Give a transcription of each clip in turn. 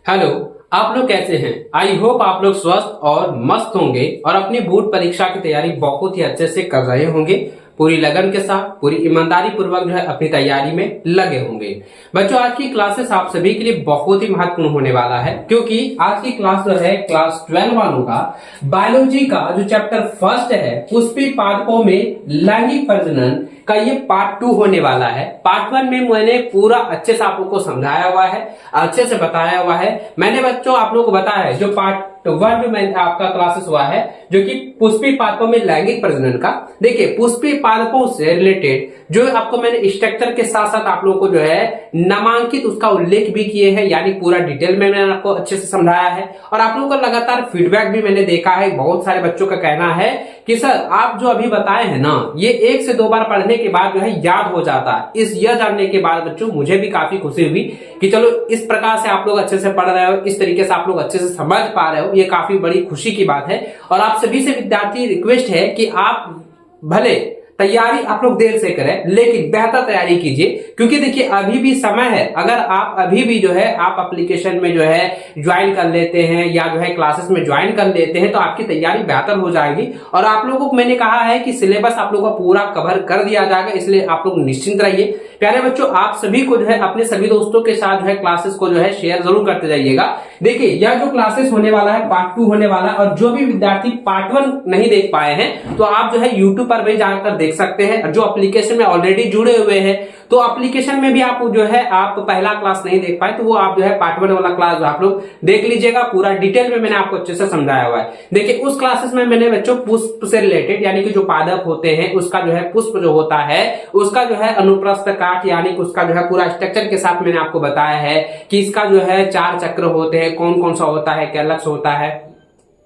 Hello. आप लोग कैसे हैं? आई होप आप लोग स्वस्थ और मस्त होंगे और अपनी बोर्ड परीक्षा की तैयारी बहुत ही अच्छे से कर रहे होंगे। पूरी लगन के साथ, पूरी ईमानदारी पूर्वक जो है अपनी तैयारी में लगे होंगे। बच्चों, आज की क्लासेस आप सभी के लिए बहुत ही महत्वपूर्ण होने वाला है, क्योंकि आज की क्लास जो है क्लास 12 वालों का बायोलॉजी का जो चैप्टर फर्स्ट है पुष्पी पादपों में लैंगिक प्रजनन का ये पार्ट 2 होने वाला है। पार्ट 1 में मैंने पूरा अच्छे से आप लोग को समझाया हुआ है, अच्छे से बताया हुआ है। मैंने बच्चों आप लोग को बताया है जो पार्ट 1 में मैंने आपका क्लासेस हुआ है जो कि पुष्पी पादपों में लैंगिक प्रजनन का। देखिए, पुष्पी पादपों से रिलेटेड जो आपको मैंने स्ट्रक्चर के साथ साथ आप लोगों को जो है नामांकित उसका उल्लेख भी किए हैं, यानी पूरा डिटेल में मैंने आपको अच्छे से समझाया है। और आप लोगों का लगातार फीडबैक भी मैंने देखा है, बहुत सारे बच्चों का कहना है कि सर आप जो अभी बताए हैं ना, ये 1 से 2 बार पढ़ने के बाद जो है याद हो जाता है। यह जानने के बाद बच्चों मुझे भी काफी खुशी हुई कि चलो इस प्रकार से आप लोग अच्छे से पढ़ रहे हो, इस तरीके से आप लोग अच्छे से समझ पा रहे हो, ये काफी बड़ी खुशी की बात है। और आप सभी से विद्यार्थी रिक्वेस्ट है कि आप भले तैयारी आप लोग देर से करें लेकिन बेहतर तैयारी कीजिए, क्योंकि देखिए अभी भी समय है। अगर आप अभी भी जो है आप एप्लीकेशन में जो है ज्वाइन कर लेते हैं या जो है क्लासेस में ज्वाइन कर लेते हैं तो आपकी तैयारी बेहतर हो जाएगी। और आप लोगों को मैंने कहा है कि सिलेबस आप लोगों का पूरा कवर कर दिया जाएगा, इसलिए आप लोग निश्चिंत रहिए। प्यारे बच्चों, आप सभी को जो है अपने सभी दोस्तों के साथ जो है क्लासेस को जो है शेयर जरूर करते जाइएगा। देखिए, यह जो क्लासेस होने वाला है पार्ट 2 होने वाला है, और जो भी विद्यार्थी पार्ट 1 नहीं देख पाए हैं तो आप जो है यूट्यूब पर भी जाकर देख सकते हैं। जो एप्लीकेशन में ऑलरेडी जुड़े हुए हैं तो एप्लीकेशन में भी आप जो है आप पहला क्लास नहीं देख पाए तो वो आप जो है पार्ट 1 वाला क्लास आप लोग देख लीजिएगा। पूरा डिटेल में मैंने आपको अच्छे से समझाया हुआ है। देखिए, उस क्लासेस में मैंने बच्चों पुष्प से रिलेटेड, यानी कि जो पादप होते हैं उसका जो है पुष्प जो होता है उसका जो है अनुप्रस्थ काट, यानी कि उसका जो है पूरा स्ट्रक्चर के साथ मैंने आपको बताया है कि इसका जो है 4 चक्र होते हैं, कौन कौन सा होता है, कैलक्स होता है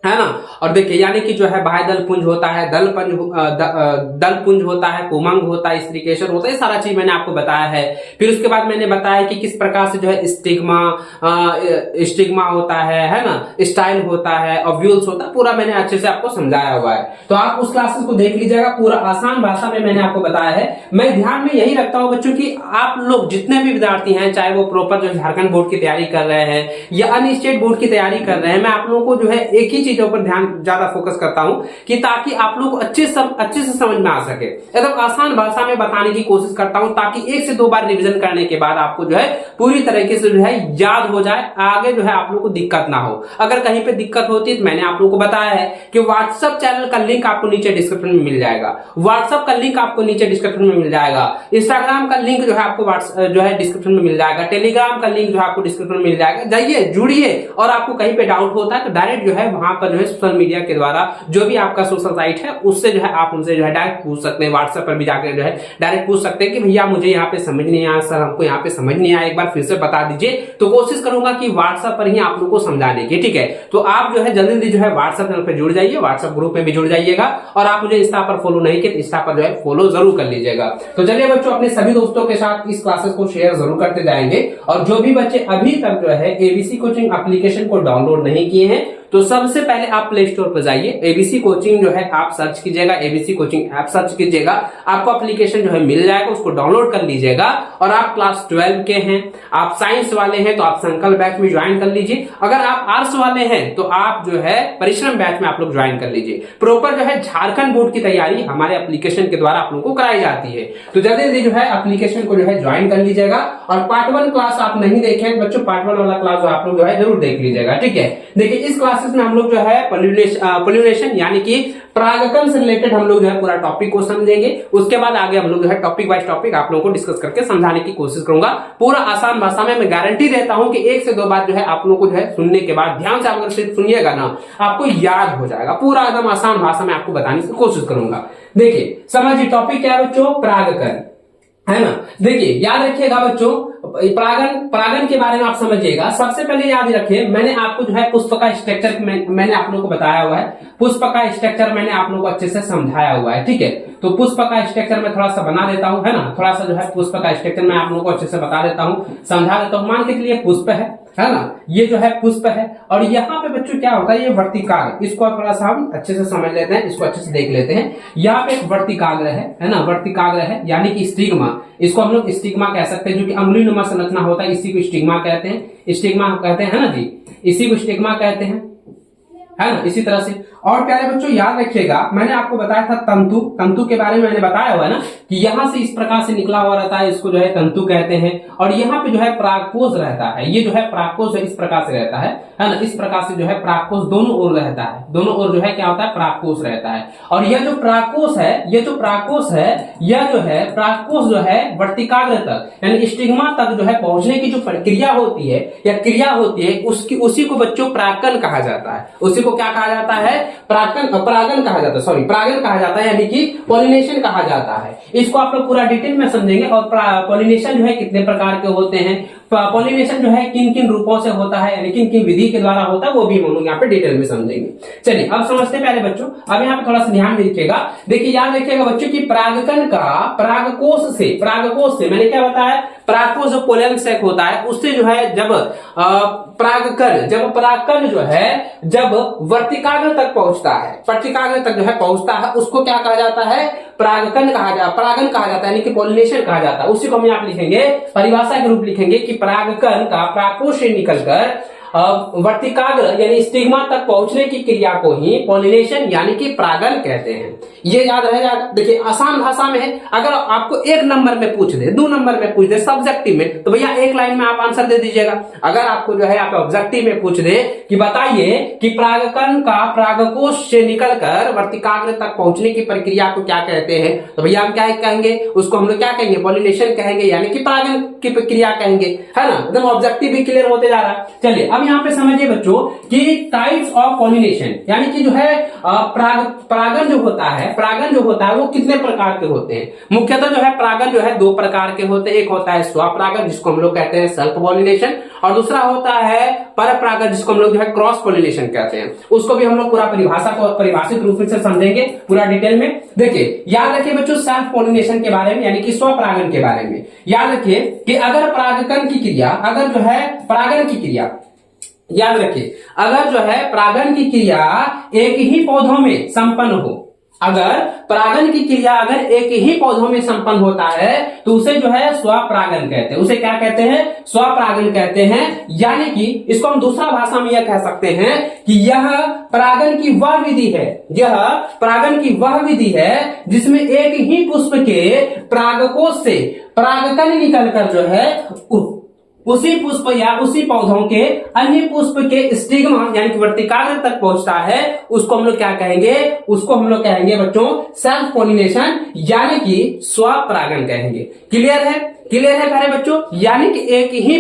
ना। और देखिए, यानी कि जो है बाह्य दल पुंज होता है, दल पुंज होता है, पुमंग होता है, स्त्रीकेशर होता है, सारा चीज मैंने आपको बताया है। फिर उसके बाद मैंने बताया कि किस प्रकार से जो है स्टिग्मा होता है ना, स्टाइल होता है, ओव्यूल्स होता है, पूरा मैंने अच्छे से आपको समझाया हुआ है। तो आप उस क्लासेस को देख लीजिएगा, पूरा आसान भाषा में मैंने आपको बताया है। मैं ध्यान में यही रखता हूं बच्चों की आप लोग जितने भी विद्यार्थी हैं, चाहे वो प्रॉपर जो झारखंड बोर्ड की तैयारी कर रहे हैं या अन्य स्टेट बोर्ड की तैयारी कर रहे हैं, मैं आप लोगों को जो है एक ही चीजों पर ध्यान ज्यादा फोकस करता हूं कि ताकि आप लोग अच्छे से समझ में आ सके। एकदम आसान भाषा में बताने की कोशिश करता हूं ताकि 1 से 2 बार रिवीजन करने के बाद आपको जो है पूरी तरीके से जो है याद हो जाए, आगे जो है आप लोग को दिक्कत ना हो। अगर कहीं पे दिक्कत होती है तो मैंने आप लोगों को बताया है कि व्हाट्सएप चैनल का लिंक आपको नीचे डिस्क्रिप्शन में मिल जाएगा। व्हाट्सएप का लिंक आपको नीचे डिस्क्रिप्शन में मिल जाएगा। इंस्टाग्राम का लिंक जो है आपको जो है डिस्क्रिप्शन में मिल जाएगा। टेलीग्राम का लिंक जो है आपको डिस्क्रिप्शन में मिल जाएगा। जाइए, जुड़िए, और आपको कहीं पे डाउट होता है तो डायरेक्ट जो है वहां पर जो है सोशल मीडिया के द्वारा जो भी आपका सोशल साइट है उससे जो है आप उनसे जो है डायरेक्ट पूछ सकते हैं। व्हाट्सएप पर भी जाकर जो है डायरेक्ट पूछ सकते हैं कि भैया मुझे यहाँ पे समझ नहीं आया, सर हमको यहाँ पे समझ नहीं आया, एक बार फिर से बता दीजिए। तो कोशिश करूंगा कि व्हाट्सएप पर ही आप लोगों को समझाने की, ठीक है। तो आप जो है जल्दी जल्दी जो है व्हाट्सएप चैनल पर जुड़ जाइए, व्हाट्सएप ग्रुप में भी जुड़ जाइएगा। और आप मुझे इंस्टा पर फॉलो नहीं किए तो इंस्टा पर जो है फॉलो जरूर कर लीजिएगा। तो चलिए बच्चों, अपने सभी दोस्तों के साथ इस क्लासेस को शेयर जरूर करते जाएंगे। और जो भी बच्चे अभी तक जो है एबीसी कोचिंग एप्लीकेशन को डाउनलोड नहीं किए हैं तो सबसे पहले आप प्ले स्टोर पर जाइए, एबीसी कोचिंग जो है आप सर्च कीजिएगा, एबीसी कोचिंग ऐप सर्च कीजिएगा, आपको एप्लीकेशन जो है मिल जाएगा, उसको डाउनलोड कर लीजिएगा। और आप क्लास 12 के हैं, आप साइंस वाले हैं तो आप संकल्प बैच में ज्वाइन कर लीजिए। अगर आप आर्ट्स वाले हैं तो आप जो है परिश्रम बैच में आप लोग ज्वाइन कर लीजिए। प्रॉपर जो है झारखंड बोर्ड की तैयारी हमारे एप्लीकेशन के द्वारा आप लोगों को कराई जाती है। तो जल्दी जल्दी जो है एप्लीकेशन को जो है ज्वाइन कर लीजिएगा। और पार्ट 1 क्लास आप नहीं देखे बच्चों, पार्ट 1 वाला क्लास आप लोग जो है जरूर देख लीजिएगा, ठीक है। देखिए, इस क्लास में हम लोग जो है पोलिनेशन यानी कि परागकण से रिलेटेड हम लोग जो है पूरा टॉपिक को समझेंगे। उसके बाद आगे हम लोग जो है टॉपिक वाइज टॉपिक आप लोगों को डिस्कस करके समझाने की कोशिश करूंगा पूरा आसान भाषा में। मैं गारंटी देता हूं कि 1 से 2 बार जो है आप लोगों को जो है सुनने के बाद ध्यान से अगर सिर्फ सुनिएगा ना, आपको याद हो जाएगा। पूरा एकदम आसान भाषा में आपको बताने की कोशिश करूंगा। देखिए, समझिए टॉपिक क्या है बच्चों, परागकण, है ना। देखिए, याद रखिएगा बच्चों, परागन के बारे में आप समझिएगा। सबसे पहले याद रखिए, मैंने आपको जो है पुष्प का स्ट्रक्चर मैंने आप लोगों को बताया हुआ है। पुष्प का स्ट्रक्चर मैंने आप लोगों को अच्छे से समझाया हुआ है, ठीक है। तो पुष्प का स्ट्रक्चर मैं थोड़ा सा बना देता हूं, है ना। थोड़ा सा जो है पुष्प का स्ट्रक्चर मैं आप लोगों को अच्छे से बता देता हूं, समझा देता हूं। मान के चलिए पुष्प है, है ना, ये जो है पुष्प है। और यहाँ पे बच्चों क्या होता है, ये वर्तिकाग्र, इसको थोड़ा सा हम अच्छे से समझ लेते हैं, इसको अच्छे से देख लेते हैं। यहाँ पे एक वर्तिकाग्र है ना, वर्तिकाग्र है यानी कि स्टिग्मा, इसको हम लोग स्टिग्मा कह सकते हैं, जो कि अंगुलीनुमा संरचना होता है, इसी को स्टिग्मा कहते हैं, स्टिग्मा कहते हैं ना जी, इसी को स्टिग्मा कहते हैं, है ना, इसी तरह से। और प्यारे बच्चों याद रखिएगा, मैंने आपको बताया था तंतु, तंतु के बारे में मैंने बताया हुआ है ना, कि यहां से इस प्रकार से निकला हुआ रहता है, इसको जो है तंतु कहते हैं। और यहाँ पे जो है परागकोश रहता है, ये जो है परागकोश इस प्रकार से रहता है ना, इस प्रकार से जो है परागकोश दोनों ओर रहता है, दोनों ओर जो है क्या होता है, परागकोश रहता है। और यह जो परागकोश है, ये जो परागकोश है, यह जो है परागकोश जो है वर्तिकाग्र तक यानी स्टिग्मा तक जो है पहुंचने की जो प्रक्रिया होती है या क्रिया होती है, उसकी उसी को बच्चों परागकण कहा जाता है। उसी को क्या कहा जाता है, परागन कहा जाता है, सॉरी परागन कहा जाता है, यानी कि पॉलिनेशन कहा जाता है। इसको आप लोग पूरा डिटेल में समझेंगे। और पॉलिनेशन जो है कितने प्रकार के होते हैं, पॉलिनेशन जो है किन किन रूपों से होता है, यानी किन किन विधि के द्वारा होता है, वो भी हम लोग यहाँ पे डिटेल में समझेंगे। चलिए अब समझते हैं प्यारे बच्चों। अब यहाँ पे थोड़ा सा ध्यान रखिएगा, देखिए याद रखिएगा बच्चों की परागकण का परागकोश से मैंने क्या बताया, परागकोश जो पोलन सेक होता है उससे जो है जब परागकण जो है जब वर्तिकाग्र तक पहुंचता है, वर्तिकाग्र तक जो है पहुंचता है, उसको क्या कहा जाता है, परागकण कहा जाता है, परागन कहा जाता है, यानी कि पॉलिनेशन कहा जाता है। उसी को हम यहाँ लिखेंगे, परिभाषा के रूप लिखेंगे कि परागकण का परागकोश से निकलकर वर्तिकाग्र यानी स्टिग्मा तक पहुंचने की क्रिया को ही पॉलिनेशन यानी कि परागन कहते हैं। ये याद रह जाएगा। देखिए आसान भाषा में है, अगर आपको 1 नंबर में पूछ दे, 2 नंबर में पूछ दे सब्जेक्टिव में, तो भैया 1 लाइन में आप आंसर दे दीजिएगा। अगर आपको जो है आप ऑब्जेक्टिव में पूछ दे कि बताइए कि परागकण का परागकोश से निकलकर वर्तिकाग्र तक पहुंचने की प्रक्रिया को क्या कहते हैं, तो भैया हम क्या कहेंगे, उसको हम लोग क्या कहेंगे, पॉलिनेशन कहेंगे, यानी कि परागन की प्रक्रिया कहेंगे, है ना। एकदम ऑब्जेक्टिव भी क्लियर होते जा रहा है। चलिए अब यहाँ पे समझिए बच्चों कि टाइप्स ऑफ पॉलिनेशन, यानी कि जो है परागन जो होता है वो कितने प्रकार के होते हैं। मुख्यतः जो है परागन जो है 2 प्रकार के होते हैं। एक होता है स्वपरागन जिसको हम लोग कहते हैं सेल्फ पॉलिनेशन, और दूसरा होता है परपरागन जिसको हम लोग जो है क्रॉस पॉलिनेशन कहते हैं। उसको भी हम लोग पूरा परिभाषा को परिभाषित रूप से समझेंगे पूरा डिटेल में। देखिए याद रखिए बच्चों सेल्फ पॉलिनेशन के बारे में, यानी कि स्वपरागन के बारे में याद रखिए कि अगर परागकण की क्रिया, अगर जो है परागन की क्रिया, याद रखिए अगर जो है परागन की क्रिया एक ही पौधों में संपन्न हो, अगर परागन की क्रिया अगर एक ही पौधों में संपन्न होता है तो उसे जो है स्वपरागन कहते हैं। उसे क्या कहते हैं, स्वपरागन कहते हैं। यानी कि इसको हम दूसरा भाषा में यह कह सकते हैं कि यह परागन की वह विधि है, यह परागन की वह विधि है जिसमें एक ही पुष्प के परागकोश से परागकण निकलकर जो है उसी पुष्प या उसी पौधों के अन्य पुष्प के स्टिग्मा यानी कि वर्तिकाग्र तक पहुंचता है, उसको हम लोग क्या कहेंगे, उसको हम लोग कहेंगे बच्चों सेल्फ पॉलिनेशन यानी कि स्वपरागन कहेंगे। क्लियर है, क्लियर है प्यारे बच्चों। यानी कि एक ही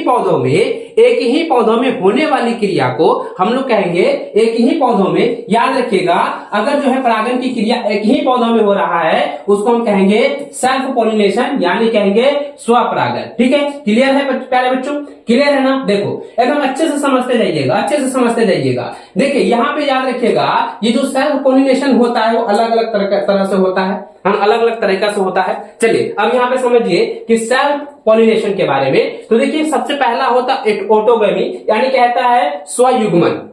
पौधों में होने वाली क्रिया को हम लोग कहेंगे, एक ही पौधों में, याद रखिएगा अगर जो है परागन की क्रिया एक ही पौधों में हो रहा है उसको हम कहेंगे सेल्फ पॉलिनेशन यानी कहेंगे स्वपरागन। ठीक है, क्लियर है प्यारे बच्चों, क्लियर है ना। देखो एकदम अच्छे से समझते जाइएगा, अच्छे से समझते जाइएगा। देखिए यहाँ पे याद रखिएगा ये जो सेल्फ पॉलिनेशन होता है वो अलग अलग तरह से होता है, अलग अलग तरीका से होता है। चलिए अब यहाँ पे समझिए कि सेल्फ पॉलिनेशन के बारे में। तो देखिए सबसे पहला होता है ऑटोगमी यानी कहता है स्वयुग्मन।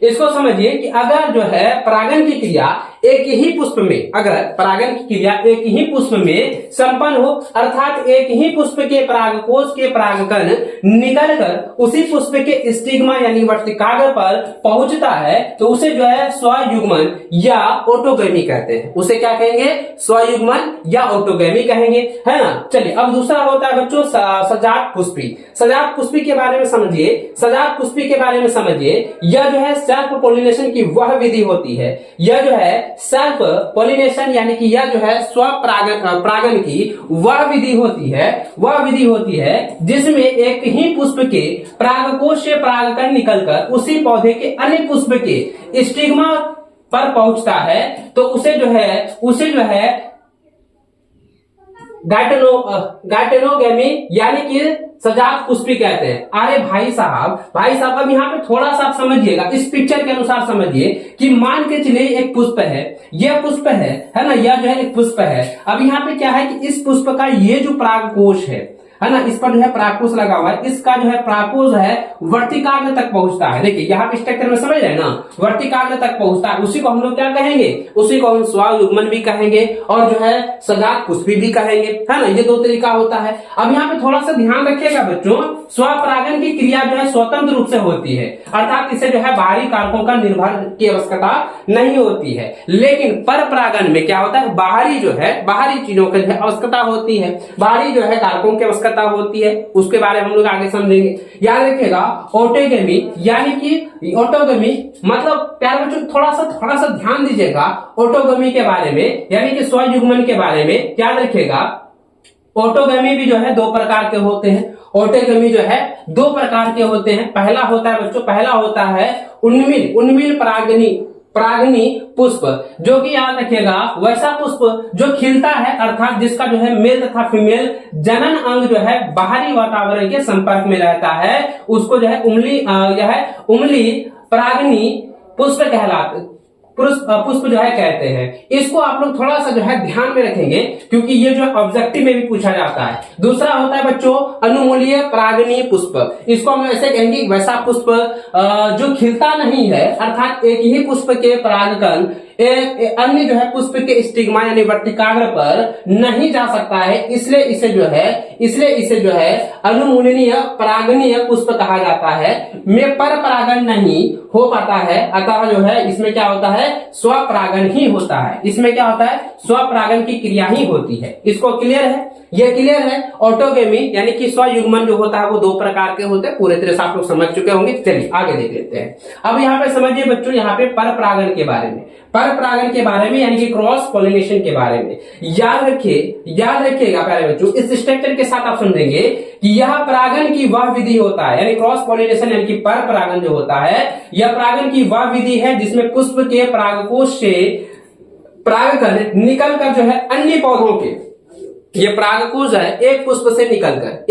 इसको समझिए कि अगर जो है परागन की क्रिया एक ही पुष्प में, अगर परागन की क्रिया एक ही पुष्प में संपन्न हो, अर्थात एक ही पुष्प के परागकोश के परागकण निकलकर उसी पुष्प के स्टिग्मा यानी वर्तिकाग्र पर पहुंचता है, तो उसे जो है स्वयुग्मन या ऑटोगमी कहते हैं। उसे क्या कहेंगे, स्वयुग्मन या ऑटोगमी कहेंगे, है ना। चलिए अब दूसरा होता है बच्चों सजात पुष्पी। सजात पुष्पी के बारे में समझिए, सजात पुष्पी के बारे में समझिए। यह जो है सेल्फ पॉलिनेशन की वह विधि होती है, यह जो है सेल्फ पॉलिनेशन यानी कि यह जो है स्वपरागन की वह विधि होती है जिसमें एक ही पुष्प के परागकोश से परागकण निकलकर उसी पौधे के अन्य पुष्प के स्टिग्मा पर पहुंचता है, तो उसे जो है गाइटेनोगेमी यानी कि सजात पुष्पी कहते हैं। अरे भाई साहब अब यहाँ पे थोड़ा सा आप समझिएगा, इस पिक्चर के अनुसार समझिए कि मान के चलिए एक पुष्प है, यह पुष्प है ना, यह जो है एक पुष्प है। अब यहाँ पे क्या है कि इस पुष्प का ये जो परागकोश है है ना, इस पर जो है परागकोश लगा हुआ है, इसका जो है परागकोश है वर्तिकाग्र तक पहुंचता है। देखिए यहाँ पे स्ट्रक्चर में समझ रहे हैं ना, वर्तिकाग्र तक पहुंचता है, उसी को हम लोग क्या कहेंगे, उसी को हम स्वयुग्मन भी कहेंगे और जो है सजात पुष्पी भी कहेंगे, है ना, ये दो तरीका होता है। अब यहाँ पे थोड़ा सा ध्यान रखिएगा बच्चों, स्वपरागन की क्रिया जो है स्वतंत्र रूप से होती है, अर्थात इसे जो है बाहरी कारकों का निर्भर की आवश्यकता नहीं होती है। लेकिन पर परागन में क्या होता है, बाहरी जो है बाहरी चीजों की आवश्यकता होती है, बाहरी जो है कारकों की आवश्यकता होती है, उसके बारे में हम लोग आगे समझेंगे। याद रखिएगा ऑटोगेमी यानी कि ऑटोगेमी मतलब प्यारे बच्चों थोड़ा सा ध्यान दीजिएगा ऑटोगेमी के बारे में, यानी कि स्वयुग्मन के बारे में। याद रखिएगा ऑटोगेमी भी जो है दो प्रकार के होते हैं, ऑटोगेमी जो है दो प्रकार के होते हैं। पहला होता है बच्चों, पहला होता है उन्मील परागनी पुष्प, जो कि याद रखिएगा वैसा पुष्प जो खिलता है, अर्थात जिसका जो है मेल तथा फीमेल जनन अंग जो है बाहरी वातावरण के संपर्क में रहता है, उसको जो है उम्ली परागनी पुष्प कहलाते पुष्प जो है कहते हैं। इसको आप लोग थोड़ा सा जो है ध्यान में रखेंगे, क्योंकि ये जो ऑब्जेक्टिव में भी पूछा जाता है। दूसरा होता है बच्चों अनुमूलीय परागनी पुष्प, इसको हम ऐसे कहेंगे वैसा पुष्प जो खिलता नहीं है, अर्थात एक ही पुष्प के परागकण एक अन्य जो है पुष्प के स्टिग्मा यानी वर्तिकाग्र पर नहीं जा सकता है, इसलिए इसे जो है अनुमूलनीय परागनीय पुष्प कहा जाता है। में पर परागन नहीं हो पाता है, अतः जो है इसमें क्या होता है, स्वपरागन ही होता है। इसमें क्या होता है, स्वपरागन की क्रिया ही होती है। इसको क्लियर है, ये क्लियर है। ऑटोगेमी यानी कि स्वयुग्मन जो होता है वो दो प्रकार के होते हैं, पूरे तरह से आप लोग समझ चुके होंगे। चलिए आगे देख लेते हैं। अब यहाँ पे समझिए बच्चों, यहाँ पे पर परागन के बारे में, पर परागन के बारे में यानी कि क्रॉस पॉलिनेशन के बारे में याद रखिएगा प्यारे बच्चों। इस स्ट्रक्चर के साथ आप समझेंगे कि यह परागन की वह विधि होता है, यानी क्रॉस पॉलिनेशन यानी कि पर परागन जो होता है, यह परागन की वह विधि है जिसमें पुष्प के परागकोश से परागकण निकलकर जो है अन्य पौधों के, ये परागकोश है एक पुष्प से निकलकर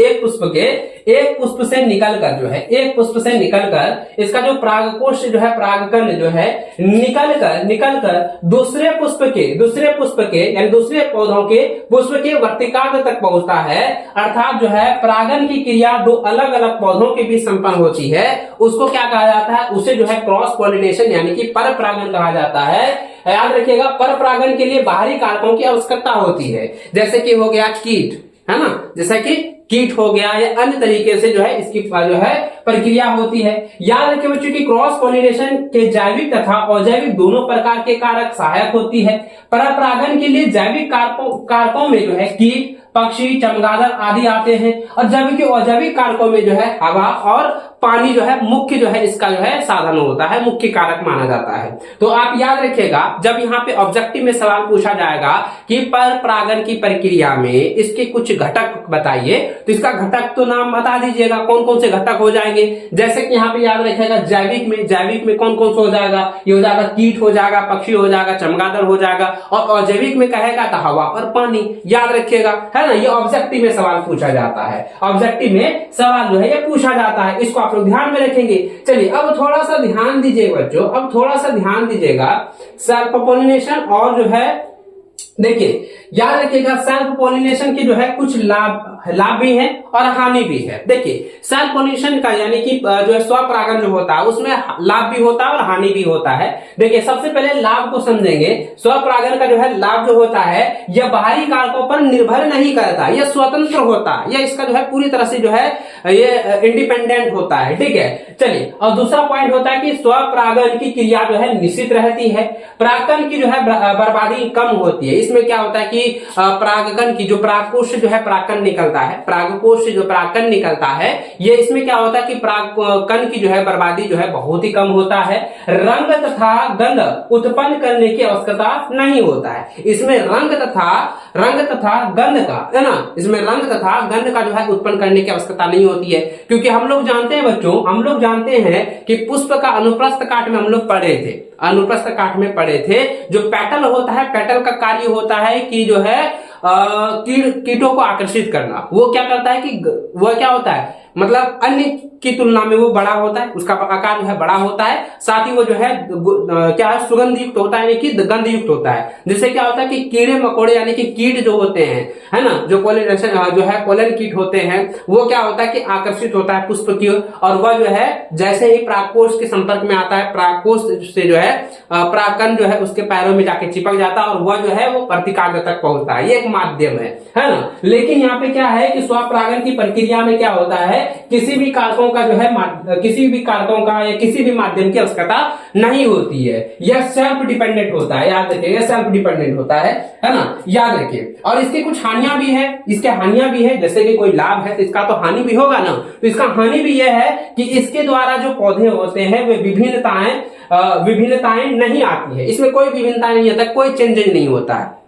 इसका जो परागकोश से जो है परागकण जो है निकलकर दूसरे पुष्प के यानी दूसरे पौधों के पुष्प के वर्तिकाग्र तक पहुंचता है, अर्थात जो है परागन की क्रिया दो अलग अलग पौधों के बीच संपन्न होती है, उसको क्या कहा जाता है, उसे जो है क्रॉस पॉलिनेशन यानी कि पर परागन कहा जाता है। याद रखिएगा पर परागन के लिए बाहरी कारकों की आवश्यकता होती है, जैसे कि हो गया कीट, है ना, जैसा कि कीट हो गया या अन्य तरीके से जो है इसकी जो है प्रक्रिया होती है। याद रखिए बच्चों की क्रॉस पॉलिनेशन के जैविक तथा अजैविक दोनों प्रकार के कारक सहायक होती है। परपरागन के लिए जैविक कारकों में जो है कीट, पक्षी, चमगादड़ आदि आते हैं, और जबकि अजैविक कारकों में जो है हवा और पानी जो है मुख्य जो है इसका जो है साधन होता है, मुख्य कारक माना जाता है। तो आप याद रखिएगा जब यहाँ पे ऑब्जेक्टिव में सवाल पूछा जाएगा कि पर परागन की प्रक्रिया में इसके कुछ घटक बताइए, तो इसका घटक तो नाम बता दीजिएगा, कौन कौन से घटक हो जाएंगे। जैसे कि यहाँ पे याद रखिएगा जैविक में कौन कौन सा हो जाएगा, ये हो जाएगा कीट हो जाएगा, पक्षी हो जाएगा, चमगादड़ हो जाएगा, और अजैविक में कहेगा तो हवा और पानी। याद रखिएगा, है ना, ये ऑब्जेक्टिव में सवाल पूछा जाता है, ऑब्जेक्टिव में सवाल जो है ये पूछा जाता है, इसको आप लोग ध्यान में रखेंगे। चलिए अब थोड़ा सा ध्यान दीजिएगा बच्चों, अब थोड़ा सा ध्यान दीजिएगा सेल्फ पॉलिनेशन और जो है देखिए याद रखिएगा सेल्फ पॉलिनेशन के जो है कुछ लाभ भी है और हानि भी है। देखिए सेल्फ पॉलिनेशन का यानी कि जो है स्वपरागन जो होता है उसमें लाभ भी होता है और हानि भी होता है। देखिए सबसे पहले लाभ को समझेंगे। स्वपरागन का जो है लाभ जो होता है यह बाहरी कारकों पर निर्भर नहीं करता, यह स्वतंत्र होता है, यह इसका जो है पूरी तरह से जो है ये इंडिपेंडेंट होता है। ठीक है, चलिए और दूसरा पॉइंट होता है कि स्वपरागन की क्रिया जो है निश्चित रहती है, परागकण की जो है बर्बादी कम होती है। इसमें क्या होता है कि परागकण की जो परागकोश से जो है परागकण निकलता है, परागकोश से जो परागकण निकलता है, ये इसमें क्या होता है कि परागकण की जो है बर्बादी जो है बहुत ही कम होता है। रंग तथा गंध उत्पन्न करने की आवश्यकता नहीं होता है। इसमें रंग तथा गंध का, है ना, इसमें रंग तथा गंध का जो है उत्पन्न करने की आवश्यकता नहीं होती है, क्योंकि हम लोग जानते हैं बच्चों, हम लोग जानते हैं कि पुष्प का अनुप्रस्थ काट में हम लोग पढ़े थे, अनुप्रस्थ काट में पढ़े थे। जो पेटल होता है, पेटल का कार्य होता है कि जो है कीटों को आकर्षित करना। वो क्या करता है कि वह क्या होता है, मतलब अन्य की तुलना में वो बड़ा होता है, उसका आकार जो है बड़ा होता है, साथ ही वो जो है क्या है, सुगंध युक्त होता है, यानी कि गंध युक्त होता है। जिससे क्या होता है कि कीड़े मकोड़े यानी कि कीट जो होते हैं, है ना, जो पोलिनेशन जो है पोलन कीट होते हैं, वो क्या होता है कि आकर्षित होता है पुष्प की ओर, और वह जो है जैसे ही परागकोश के संपर्क में आता है, परागकोश से जो है परागकण जो है उसके पैरों में जाके चिपक जाता है, और वह जो है वो प्रतिकाग्र तक पहुंचता है। ये एक माध्यम है ना। लेकिन यहाँ पे क्या है कि स्वपरागण की प्रक्रिया में क्या होता है, किसी भी कारकों का जो है किसी भी कारकों का या किसी भी माध्यम की आवश्यकता नहीं होती है। यह सेल्फ डिपेंडेंट होता है, याद रखिए, यह सेल्फ डिपेंडेंट होता है ना, याद रखिए। और इसके कुछ हानियां भी है, इसके हानियां भी है, जैसे कि कोई लाभ है तो इसका तो हानि भी होगा ना। तो इसका हानि भी यह है कि इसके द्वारा जो पौधे होते हैं वे विभिन्नताएं नहीं आती है, इसमें कोई विभिन्नता नहीं आता, कोई चेंजेज नहीं होता है।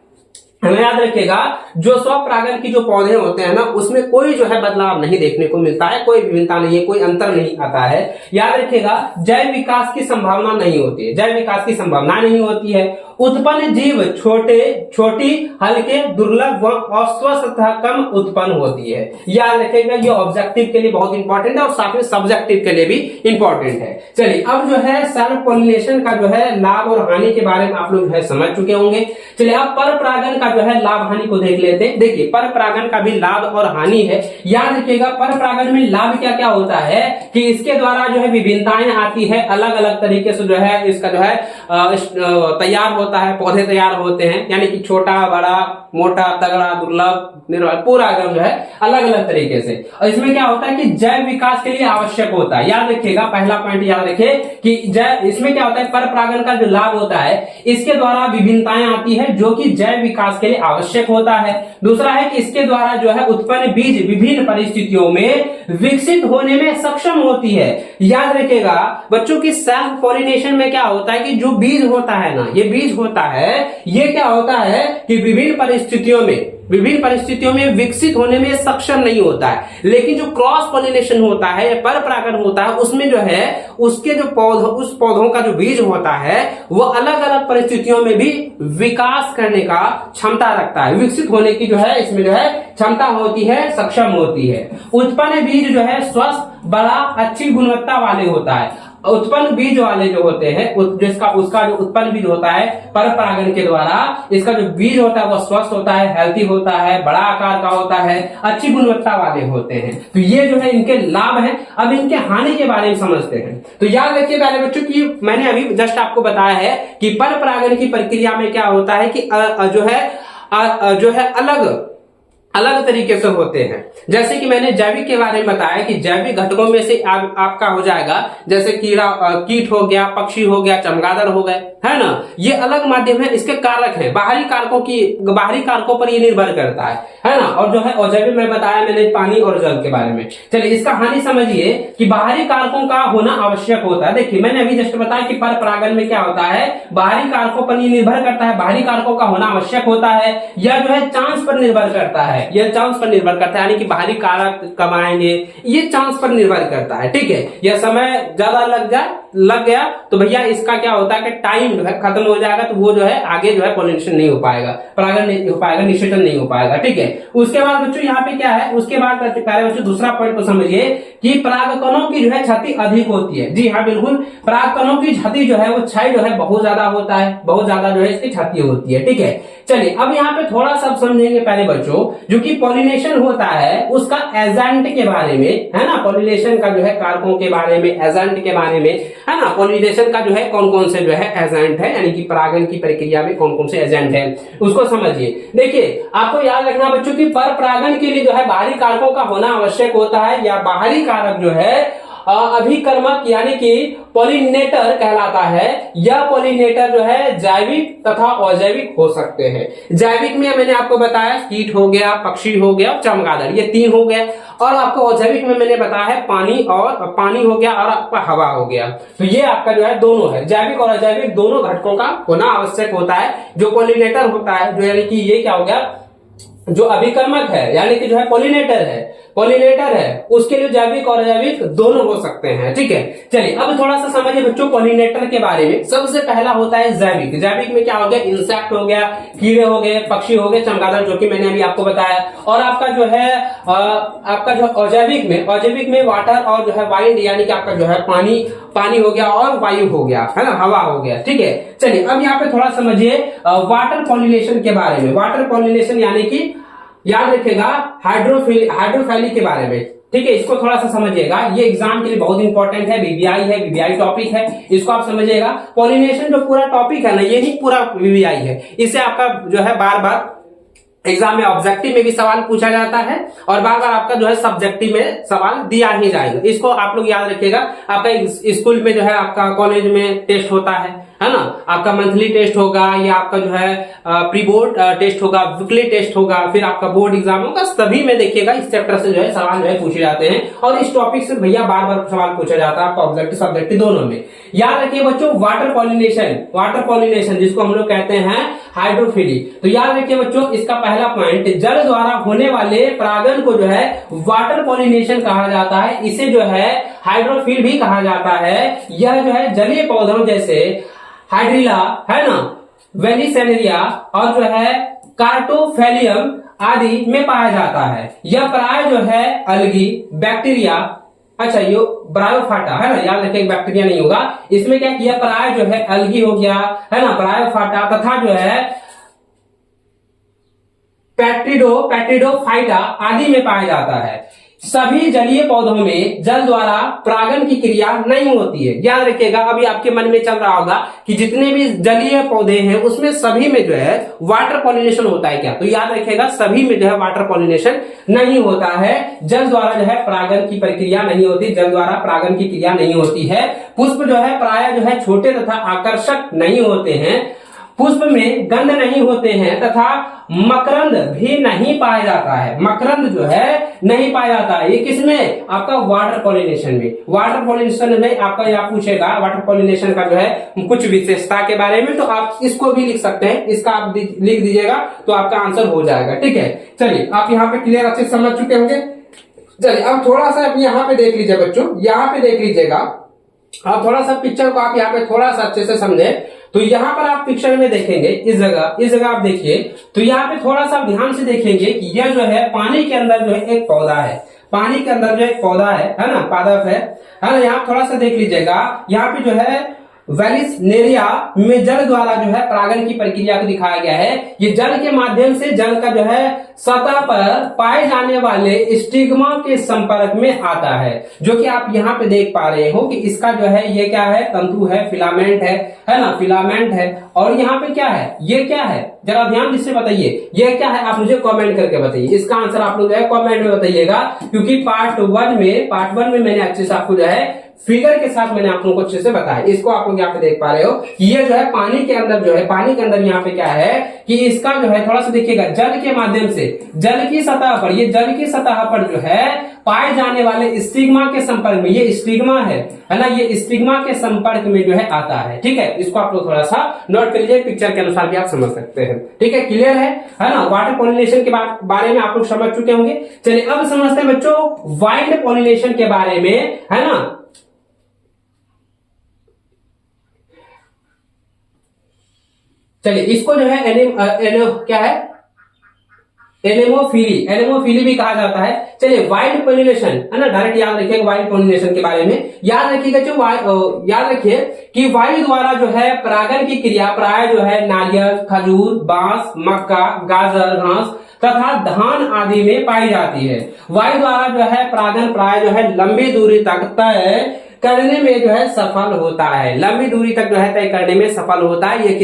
हमें याद रखिएगा, जो स्वपरागण की जो पौधे होते हैं ना, उसमें कोई जो है बदलाव नहीं देखने को मिलता है, कोई विभिन्नता नहीं है, कोई अंतर नहीं आता है। याद रखिएगा, जैव विकास की संभावना नहीं होती है, जैव विकास की संभावना नहीं होती है। उत्पन्न जीव छोटी, हल्के, दुर्लभ व अस्वस्थ तथा कम उत्पन्न होती है। याद रखिएगा, ये ऑब्जेक्टिव के लिए बहुत इंपॉर्टेंट है और साथ में सब्जेक्टिव के लिए भी इंपॉर्टेंट है। चलिए, अब जो है सेल्फ पॉलिनेशन का जो है लाभ और हानि के बारे में आप लोग जो है समझ चुके होंगे। चलिए, अब पर परागण का जो है लाभ हानि को देख लेते हैं। देखिए, पर परागण का भी लाभ और हानि है। याद रखिएगा, पर परागण में लाभ क्या क्या होता है कि इसके द्वारा जो है विभिन्नताएं आती है, अलग अलग तरीके से जो है इसका जो है तैयार होता है, पौधे तैयार होते हैं, यानी कि छोटा, बड़ा, मोटा, तगड़ा, दुर्लभ, निर्बल, पूरा एकदम जो है अलग अलग तरीके से। और इसमें क्या होता है कि जैव विकास के लिए आवश्यक होता है। याद रखिएगा, पहला पॉइंट याद रखिए कि इसमें क्या होता है, पर परागण का जो लाभ होता है, इसके द्वारा विभिन्नताएं आती है जो कि जैव विकास के लिए आवश्यक होता है। दूसरा है कि इसके द्वारा जो है उत्पन्न बीज विभिन्न परिस्थितियों में विकसित होने में सक्षम होती है। याद रखिएगा बच्चों की सेल्फ पॉलिनेशन में क्या होता है कि जो बीज होता है ना, ये बीज होता है, ये क्या होता है कि विभिन्न परिस्थितियों में विकसित होने में सक्षम नहीं होता है। लेकिन जो क्रॉस पॉलिनेशन होता है या पर परागण होता है, उसमें जो है उसके जो उस पौधों का जो बीज होता है वो अलग अलग परिस्थितियों में भी विकास करने का क्षमता रखता है, विकसित होने की जो है इसमें जो है क्षमता होती है, सक्षम होती है। उत्पन्न बीज जो है स्वस्थ, बड़ा, अच्छी गुणवत्ता वाले होता है। उत्पन्न बीज वाले जो होते हैं, उसका जो उत्पन्न बीज होता है पर परागण के द्वारा, इसका जो बीज होता है वो स्वस्थ होता है, हेल्थी होता है, बड़ा आकार का होता है, अच्छी गुणवत्ता वाले होते हैं। तो ये जो है इनके लाभ हैं। अब इनके हानि के बारे में समझते हैं। तो याद रखिए पहले बच्चों की मैंने अभी जस्ट आपको बताया है कि पर परागण की प्रक्रिया में क्या होता है कि जो है अलग तरीके से होते हैं। जैसे कि मैंने जैविक के बारे में बताया कि जैविक घटकों में से आपका हो जाएगा, जैसे कीट हो गया, पक्षी हो गया, चमगादड़ हो गए, है ना, ये अलग माध्यम है। इसके कारक हैं, बाहरी कारकों पर ये निर्भर करता है ना। और जो है अजैविक में बताया मैंने पानी और जल के बारे में। चलिए, इसका हानि समझिए कि बाहरी कारकों का होना आवश्यक होता है। देखिए, मैंने अभी जस्ट बताया कि पर परागण में क्या होता है, बाहरी कारकों पर ये निर्भर करता है, बाहरी कारकों का होना आवश्यक होता है, या जो है चांस पर निर्भर करता है, यह चांस पर निर्भर करता है, यानी कि बाहरी कारक कब आएंगे ये चांस पर निर्भर करता है। ठीक है, यह समय ज्यादा लग गया तो भैया इसका क्या होता है कि टाइम जो है खत्म हो जाएगा, तो वो जो है आगे जो है पॉलिनेशन नहीं हो पाएगा, परागण नहीं हो पाएगा, निषेचन नहीं हो पाएगा। ठीक है, उसके बाद बच्चों यहाँ पे क्या है, उसके बाद पहले बच्चों दूसरा पॉइंट को समझिए कि परागकणों की जो है क्षति अधिक होती है। जी हाँ, बिल्कुल, परागकणों की क्षति जो है वो क्षय जो है बहुत ज्यादा होता है, बहुत ज्यादा जो है इसकी क्षति होती है। ठीक है, चलिए अब यहाँ पे थोड़ा सा समझेंगे पहले बच्चों, जो कि पॉलिनेशन होता है उसका एजेंट के बारे में, है ना, पॉलिनेशन का जो है कारकों के बारे में, एजेंट के बारे में, है ना, पॉलिनेशन का जो है कौन कौन से जो है एजेंट है, यानी कि परागण की प्रक्रिया में कौन कौन से एजेंट है उसको समझिए। देखिए, आपको याद रखना बच्चों की पर परागण के लिए जो है बाहरी कारकों का होना आवश्यक होता है, या बाहरी कारक जो है अभिकर्मक यानी कि पॉलिनेटर कहलाता है। यह पॉलिनेटर जो है जैविक तथा अजैविक हो सकते हैं। जैविक में मैंने आपको बताया कीट हो गया, पक्षी हो गया, चमगादड़, ये 3 हो गए। और आपको अजैविक में मैंने बताया है पानी हो गया और आपका हवा हो गया। तो ये आपका जो है दोनों है, जैविक और अजैविक दोनों घटकों का होना आवश्यक होता है। जो पॉलिनेटर होता है, जो यानी कि ये क्या हो गया, जो अभिकर्मक है यानी कि जो है पॉलिनेटर है, पॉलिनेटर है उसके लिए जैविक और अजैविक दोनों हो सकते हैं। ठीक है, चलिए अब थोड़ा सा समझिए बच्चों पॉलिनेटर के बारे में। सबसे पहला होता है जैविक। जैविक में क्या हो गया, इंसेक्ट हो गया, कीड़े हो गए, पक्षी हो गए, चमगादड़, जो कि मैंने अभी आपको बताया। और आपका जो है आपका जो अजैविक में वाटर और जो है वाइंड, यानी कि आपका जो है पानी हो गया और वायु हो गया, है ना, हवा हो गया। ठीक है, चलिए अब यहाँ पे थोड़ा समझिए वाटर पॉलिनेशन के बारे में। वाटर पॉलिनेशन यानी कि याद रखेगा हाइड्रोफैली के बारे में। ठीक है, इसको थोड़ा सा समझिएगा, ये एग्जाम के लिए बहुत इंपॉर्टेंट है, बीबीआई टॉपिक है, इसको आप समझिएगा। पॉलिनेशन जो पूरा टॉपिक है ना, ये नहीं पूरा बीबीआई है, इससे आपका जो है बार बार एग्जाम में ऑब्जेक्टिव में भी सवाल पूछा जाता है और बार बार आपका जो है सब्जेक्टिव में सवाल दिया ही जाएगा। इसको आप लोग याद रखिएगा। आपका स्कूल में जो है, आपका कॉलेज में टेस्ट होता है ना, आपका मंथली टेस्ट होगा या आपका जो है प्री बोर्ड टेस्ट होगा, वीकली टेस्ट होगा, फिर आपका बोर्ड एग्जाम होगा, सभी में देखिएगा इस चैप्टर से जो है सवाल जो है पूछे जाते हैं और इस टॉपिक से भैया बार बार सवाल पूछा जाता है आपका ऑब्जेक्टिव सब्जेक्टिव दोनों में। याद रखिए बच्चों वाटर पॉलिनेशन जिसको हम लोग कहते हैं हाइड्रोफिली। तो याद रखिए बच्चों इसका पहला पॉइंट, जल द्वारा होने वाले परागण को जो है वाटर पॉलिनेशन कहा जाता है। इसे जो है हाइड्रोफिल भी कहा जाता है। यह जो है जलीय पौधों जैसे हाइड्रिला, है ना, वेलिसेनेरिया और जो है कार्टोफेलियम आदि में पाया जाता है। यह प्राय जो है अलगी, बैक्टीरिया, अच्छा ये ब्रायोफाटा है ना, याद रखिए बैक्टीरिया नहीं होगा इसमें, क्या किया, प्राय जो है अलगी हो गया, है ना, ब्रायोफाटा तथा जो है पैट्रिडोफाइटा आदि में पाया जाता है। सभी जलीय पौधों में जल द्वारा परागण की क्रिया नहीं होती है। याद रखिएगा, अभी आपके मन में चल रहा होगा कि जितने भी जलीय पौधे हैं उसमें सभी में जो है वाटर पॉलिनेशन होता है क्या, तो याद रखिएगा सभी में जो है वाटर पॉलिनेशन नहीं होता है। जल द्वारा जो है परागण की प्रक्रिया नहीं होती, जल द्वारा परागण की क्रिया नहीं होती है। पुष्प जो है प्राय जो है छोटे तथा आकर्षक नहीं होते हैं। पुष्प में गंध नहीं होते हैं तथा मकरंद भी नहीं पाया जाता है। मकरंद जो है नहीं पाया जाता है। ये किसमें, आपका वाटर पॉलिनेशन में। वाटर पॉलिनेशन में आपका यहाँ पूछेगा वाटर पॉलिनेशन का जो है कुछ विशेषता के बारे में, तो आप इसको भी लिख सकते हैं, इसका आप लिख दीजिएगा तो आपका आंसर हो जाएगा। ठीक है, चलिए आप यहाँ पे क्लियर अच्छे समझ चुके होंगे। चलिए अब थोड़ा सा यहाँ पे देख लीजिए बच्चों, यहाँ पे देख लीजिएगा आप थोड़ा सा पिक्चर को, आप यहाँ पे थोड़ा सा अच्छे से समझे। तो यहाँ पर आप पिक्चर में देखेंगे, इस जगह आप देखिए, तो यहाँ पे थोड़ा सा ध्यान से देखेंगे कि यह जो है पानी के अंदर जो है एक पौधा है, पानी के अंदर जो एक पौधा है ना, पादप है ना। यहाँ थोड़ा सा देख लीजिएगा, यहाँ पे जो है वेलिसनेरिया में जल द्वारा जो है परागण की प्रक्रिया को दिखाया गया है। ये जल के माध्यम से जल का जो है सतह पर पाए जाने वाले स्टिग्मा के संपर्क में आता है, जो कि आप यहाँ पे देख पा रहे हो कि इसका जो है ये क्या है, तंतु है, फिलामेंट है ना, फिलामेंट है। और यहाँ पे क्या है, ये क्या है, जरा ध्यान से बताइए, ये क्या है, आप मुझे कमेंट करके बताइए। इसका आंसर आप लोग जो है कमेंट में बताइएगा, क्योंकि पार्ट वन में मैंने अच्छे से आपको जो है फिगर के साथ मैंने आप लोगों को अच्छे से बताया। इसको आप लोग यहाँ पे देख पा रहे हो कि ये जो है पानी के अंदर जो है, पानी के अंदर यहाँ पे क्या है कि इसका जो है थोड़ा सा देखिएगा, जल के माध्यम से जल की सतह पर, ये जल की सतह पर जो है पाए जाने वाले स्टिग्मा के संपर्क में, ये स्टिग्मा है ना, ये स्टिग्मा के संपर्क में जो है आता है। ठीक है, इसको आप लोग थोड़ा सा नोट कर लीजिए, पिक्चर के अनुसार भी आप समझ सकते हैं। ठीक है, क्लियर है ना। वाटर पॉलिनेशन के बारे में आप लोग समझ चुके होंगे। चलिए अब समझते हैं बच्चों वाइल्ड पॉलिनेशन के बारे में, है ना। चलिए इसको जो है क्या है, एनेमोफिली भी कहा जाता है। चलिए वाइल्ड पॉलिनेशन, है ना, डायरेक्ट याद रखिएगा वाइल्ड पॉलिनेशन के बारे में। याद रखिएगा जो याद रखिए कि वायु द्वारा जो है परागण की क्रिया प्राय जो है नारियल, खजूर, बांस, मक्का, गाजर, घास तथा धान आदि में पाई जाती है। वायु द्वारा जो है परागण प्राय जो है लंबी दूरी तक तय करने में जो है सफल होता है, लंबी दूरी तक जो है तय करने में सफल होता है। ये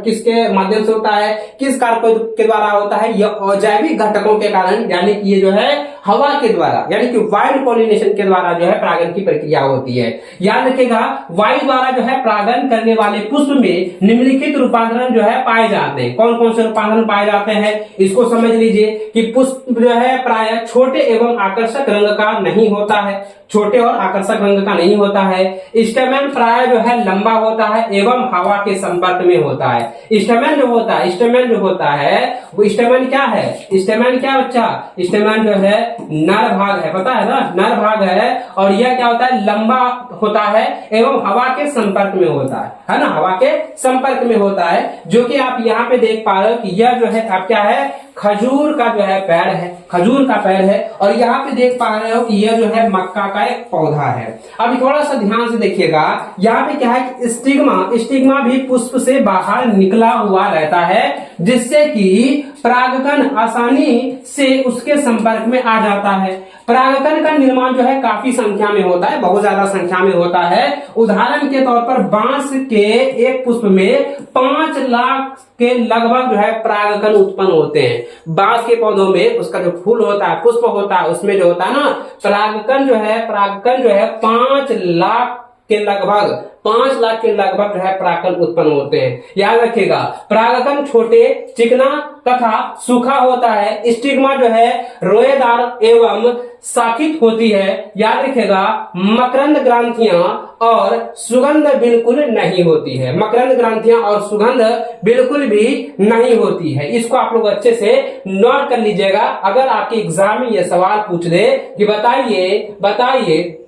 किसके माध्यम से होता है, किस कारकों के द्वारा होता है, यह अजैविक घटकों के कारण, यानी कि ये जो है हवा के द्वारा, यानी कि वाइल्ड पॉलिनेशन के द्वारा जो है परागण की प्रक्रिया होती है। याद रखिएगा वायु द्वारा जो है परागण करने वाले पुष्प में निम्नलिखित रूपांतरण जो है पाए जाते हैं। कौन कौन से रूपांतरण पाए जाते हैं, इसको समझ लीजिए कि पुष्प जो है प्राय छोटे एवं आकर्षक रंग का नहीं होता है। छोटे और आकर्षक रंग का नहीं होता है। स्टेमेन प्राय जो है लंबा होता है एवं हवा के संपर्क में होता है। स्टेमेन जो होता है, स्टेमेन जो होता है वो स्टेमेन क्या है, स्टेमेन क्या बच्चा, स्टेमेन जो है नर भाग है, पता है ना, नर भाग है। और यह क्या होता है, लंबा होता है एवं हवा के संपर्क में होता है ना, हवा के संपर्क में होता है। जो कि आप यहाँ पे देख पा रहे हो कि यह जो है आप क्या है, खजूर का जो है पेड़ है, खजूर का पेड़ है। और यहाँ पे देख पा रहे हो कि यह जो है मक्का का एक पौधा है। अब थोड़ा सा ध्यान से देखिएगा, यहाँ पे क्या है कि स्टिग्मा भी पुष्प से बाहर निकला हुआ रहता है, जिससे कि परागकण आसानी से उसके संपर्क में आ जाता है। परागकण का निर्माण जो है काफी संख्या में होता है, बहुत ज्यादा संख्या में होता है। उदाहरण के तौर पर बांस के एक पुष्प में 5 लाख के लगभग जो है परागकण उत्पन्न होते हैं। बांस के पौधों में उसका जो फूल होता है, पुष्प होता है, उसमें जो होता है ना परागकण जो है 5 लाख के लगभग 5 लाख के लगभग जो है परागकण उत्पन्न होते हैं। याद रखिएगा, परागकण छोटे, चिकना तथा सूखा होता है। स्टिग्मा जो है रोएदार एवं शाखित होती है। याद रखिएगा, मकरंद ग्रंथियां और सुगंध बिल्कुल नहीं होती है, मकरंद ग्रंथियां और सुगंध बिल्कुल भी नहीं होती है। इसको आप लोग अच्छे से नोट कर लीजिएगा। अगर आपके एग्जाम में यह सवाल पूछ दे कि बताइए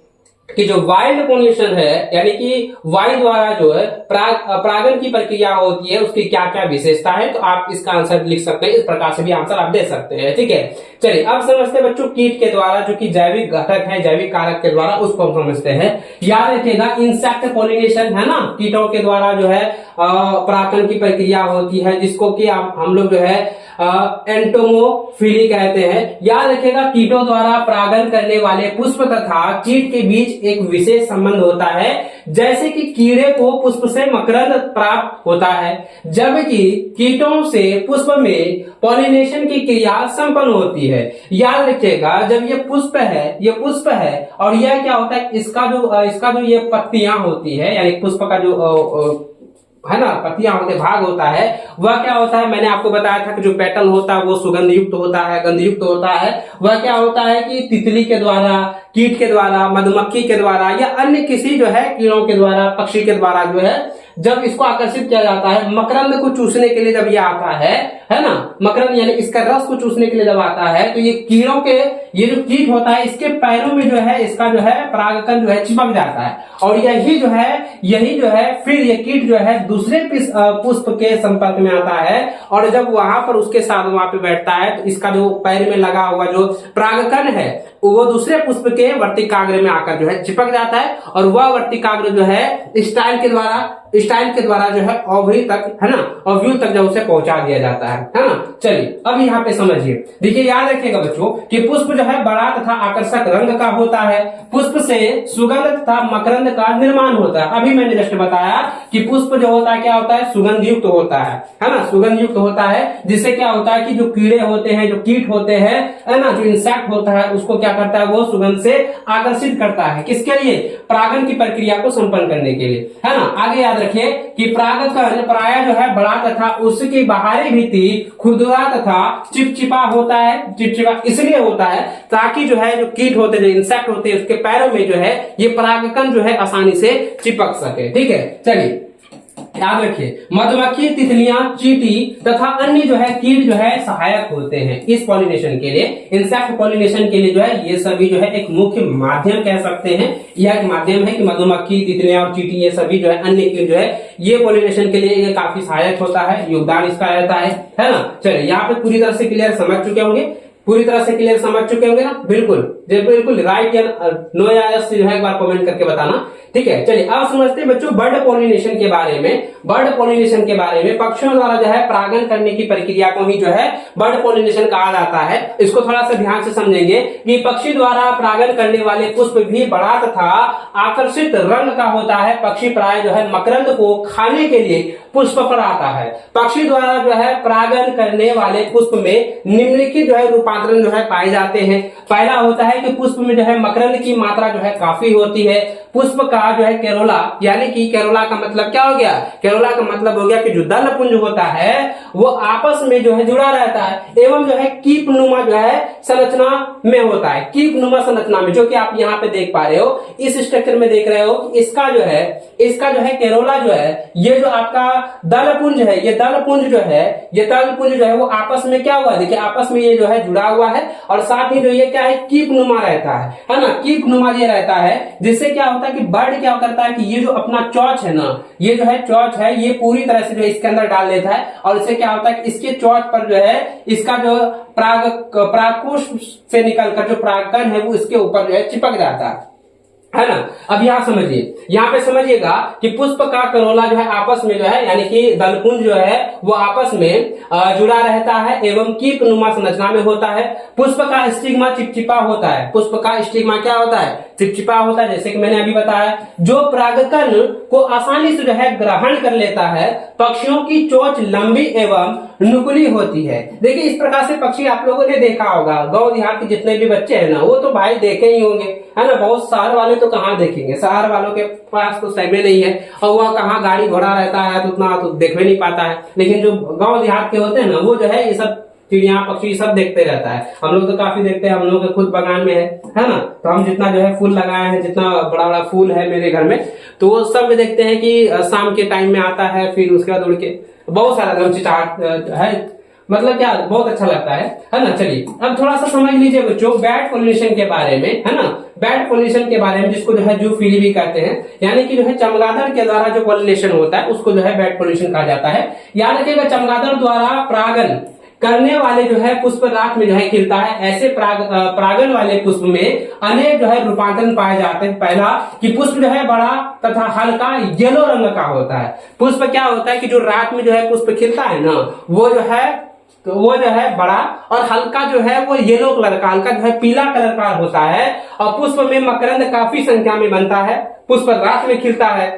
कि जो वाइल्ड पोलिनेशन है, यानी कि वायु द्वारा जो है परागण की प्रक्रिया होती है, उसकी क्या क्या विशेषता है, तो आप इसका आंसर लिख सकते हैं। इस प्रकार से भी आंसर आप दे सकते हैं। ठीक है, चलिए अब समझते हैं बच्चों कीट के द्वारा, जो कि जैविक घटक है, जैविक कारक के द्वारा, उसको हम समझते हैं। याद रखिएगा, इंसेक्ट पोलिनेशन है ना, कीटों के द्वारा जो है परागण की प्रक्रिया होती है, जिसको कि हम लोग जो है एंटोमोफिली कहते हैं। याद रखिएगा, कीटों द्वारा परागण करने वाले पुष्प तथा कीट के बीच एक विशेष संबंध होता है। जैसे कि कीड़े को पुष्प से मकरंद प्राप्त होता है, जबकि कीटों से पुष्प में पॉलिनेशन की क्रिया संपन्न होती है। याद रखिएगा, जब ये पुष्प है और यह क्या होता है, इसका जो ये पत्तियां होती है, यानी पुष्प का जो है ना पत्तियां होते भाग होता है, वह क्या होता है, मैंने आपको बताया था कि जो पेटल होता है वो सुगंध युक्त होता है, गंध युक्त होता है। वह क्या होता है कि तितली के द्वारा, कीट के द्वारा, मधुमक्खी के द्वारा या अन्य किसी जो है कीड़ों के द्वारा, पक्षी के द्वारा जो है जब इसको आकर्षित किया जाता है, मकरंद को चूसने के लिए जब ये आता है ना, मकरंद यानी इसका रस को चूसने के लिए जब आता है, तो ये कीड़ों के, ये जो कीट होता है इसके पैरों में जो है इसका जो है परागकण जो है चिपक जाता है। और यही जो है फिर ये कीट जो है दूसरे पुष्प के संपर्क में आता है, और जब वहां पर उसके साथ वहां पे बैठता है, तो इसका जो पैर में लगा हुआ जो परागकण है वो दूसरे पुष्प के वर्तिकाग्र में आकर जो है चिपक जाता है, और वह वर्तिकाग्र जो है स्टाइल के द्वारा जो है ओवरी तक, है ना, ओव्यूल तक जब उसे पहुंचा दिया जाता है ना। चलिए अब यहाँ पे समझिए, देखिए याद रखिएगा बच्चों कि पुष्प जो है बड़ा तथा आकर्षक रंग का होता है। पुष्प से सुगंध तथा मकरंद का निर्माण होता है। अभी मैंने जस्ट बताया कि पुष्प जो होता है क्या होता है, सुगंध युक्त होता है ना, सुगंध युक्त होता है, जिससे क्या होता है कि जो कीड़े होते हैं, जो कीट होते हैं, है ना, जो इंसेक्ट होता है, उसको क्या करता है, वो सुगंध से आकर्षित करता है। किसके लिए, परागण की प्रक्रिया को संपन्न करने के लिए, है ना। आगे याद रखिए कि परागकण प्राय जो है बड़ा तथा उसकी बाहरी भित्ति खुरदुरा तथा चिपचिपा होता है। चिपचिपा इसलिए होता है ताकि जो है जो कीट होते हैं, जो इंसेक्ट होते हैं, उसके पैरों में जो है ये परागकण जो है आसानी से चिपक सके। ठीक है, चलिए याद रखिए, मधुमक्खी, तितलियां, चींटी तथा अन्य जो है कीट जो है सहायक होते हैं इस पॉलिनेशन के लिए। इंसेक्ट पॉलिनेशन के लिए जो है ये सभी जो है एक मुख्य माध्यम कह सकते हैं। यह एक माध्यम है कि मधुमक्खी, तितलियां और चींटी, ये सभी जो है अन्य कीट जो है ये पॉलिनेशन के लिए ये काफी सहायक होता है, योगदान इसका रहता है ना। चलिए यहाँ पे पूरी तरह से क्लियर समझ चुके होंगे, ना, बिल्कुल राइट या नो या यस जो है एक बार कमेंट करके बताना। ठीक है, चलिए अब समझते हैं बच्चों बर्ड पॉलिनेशन के बारे में। बर्ड पॉलिनेशन के बारे में पक्षियों द्वारा जो है परागण करने की प्रक्रिया को ही जो है बर्ड पॉलिनेशन कहा जाता है। इसको थोड़ा सा ध्यान से समझेंगे कि पक्षी द्वारा परागण करने वाले पुष्प भी बड़ा तथा आकर्षित रंग का होता है। पक्षी प्राय जो है मकरंद को खाने के लिए पुष्प पर आता है। पक्षी द्वारा जो है परागण करने वाले पुष्प में निम्नलिखित जो है रूपांतरण जो है पाए जाते हैं। पहला होता है है कि पुष्प में जो है मकरंद की मात्रा जो है काफी होती है। पुष्प का जो है कैरोला, यानी कि कैरोला का मतलब क्या हो गया, कैरोला का मतलब हो गया कि जो दल पुंज होता है वो आपस में जो है जुड़ा रहता है एवं जो है कीप नुमा जो है संरचना में होता है, कीप नुमा संरचना में, जो कि आप यहाँ पे देख पा रहे हो, इस स्ट्रक्चर में देख रहे हो कि इसका जो है कैरोला जो है, ये जो आपका दल पुंज है, ये दल पुंज जो है वो आपस में क्या हुआ, देखिए आपस में ये जो है जुड़ा हुआ है और साथ ही जो ये क्या है कीप नुमा रहता है ना, कीप नुमा ये रहता है, जिससे क्या होता है कि बर्ड क्या करता है कि ये जो अपना चोंच है ना, ये जो है चोंच है, ये पूरी तरह से जो है इसके अंदर डाल देता है और इससे क्या होता है कि इसके चोंच पर जो है इसका जो परागकोश से निकलकर जो परागकण है वो इसके ऊपर जो है चिपक जाता है ना। अब यहाँ समझिए, यहाँ पे समझिएगा कि पुष्प का करोला जो है आपस में जो है, यानी कि दलपुंज जो है वो आपस में जुड़ा रहता है एवं कीप नुमा संरचना में होता है। पुष्प का स्टिग्मा चिपचिपा होता है, पुष्प का स्टिग्मा क्या होता है, चिपचिपा होता है, जैसे कि मैंने अभी बताया, जो परागकण को आसानी से जो है ग्रहण कर लेता है। पक्षियों की चोंच लंबी एवं नुकीली होती है। देखिए इस प्रकार से पक्षी आप लोगों ने देखा होगा, गांव देहात के जितने भी बच्चे हैं ना वो तो भाई देखे ही होंगे, है ना, बहुत शहर वाले तो कहाँ देखेंगे, शहर वालों के पास तो समय नहीं है और वह कहाँ गाड़ी घोड़ा रहता है तो उतना तो देख भी नहीं पाता है, लेकिन जो गांव देहात के होते हैं ना वो जो है ये सब चिड़िया पक्षी सब देखते रहता है। हम लोग तो काफी देखते हैं, हम लोग के खुद बगान में है ना, तो हम जितना जो है फूल लगाए हैं, जितना बड़ा बड़ा फूल है मेरे घर में, तो वो सब देखते हैं कि शाम के टाइम में आता है, फिर उसके बाद उड़ के बहुत सारा एकदम चिटाट है, मतलब क्या बहुत अच्छा लगता है ना। चलिए अब थोड़ा सा समझ लीजिए बच्चों बैट पॉलिनेशन के बारे में, है ना, बैट पॉलिनेशन के बारे में, जिसको जो है जूफिली भी कहते हैं, यानी कि जो है चमगादड़ के द्वारा जो पॉलिनेशन होता है उसको जो है बैट पॉलिनेशन कहा जाता है। याद रखिएगा चमगादड़ द्वारा परागन करने वाले जो है पुष्प रात में जो है खिलता है। ऐसे परागन वाले पुष्प में अनेक जो है रूपांतरण पाए जाते हैं। पहला कि पुष्प जो है बड़ा तथा हल्का येलो रंग का होता है। पुष्प क्या होता है कि जो रात में जो है पुष्प खिलता है ना वो जो है बड़ा और हल्का जो है वो येलो कलर का, हल्का जो है पीला कलर का होता है और पुष्प में मकरंद काफी संख्या में बनता है। पुष्प रात में खिलता है।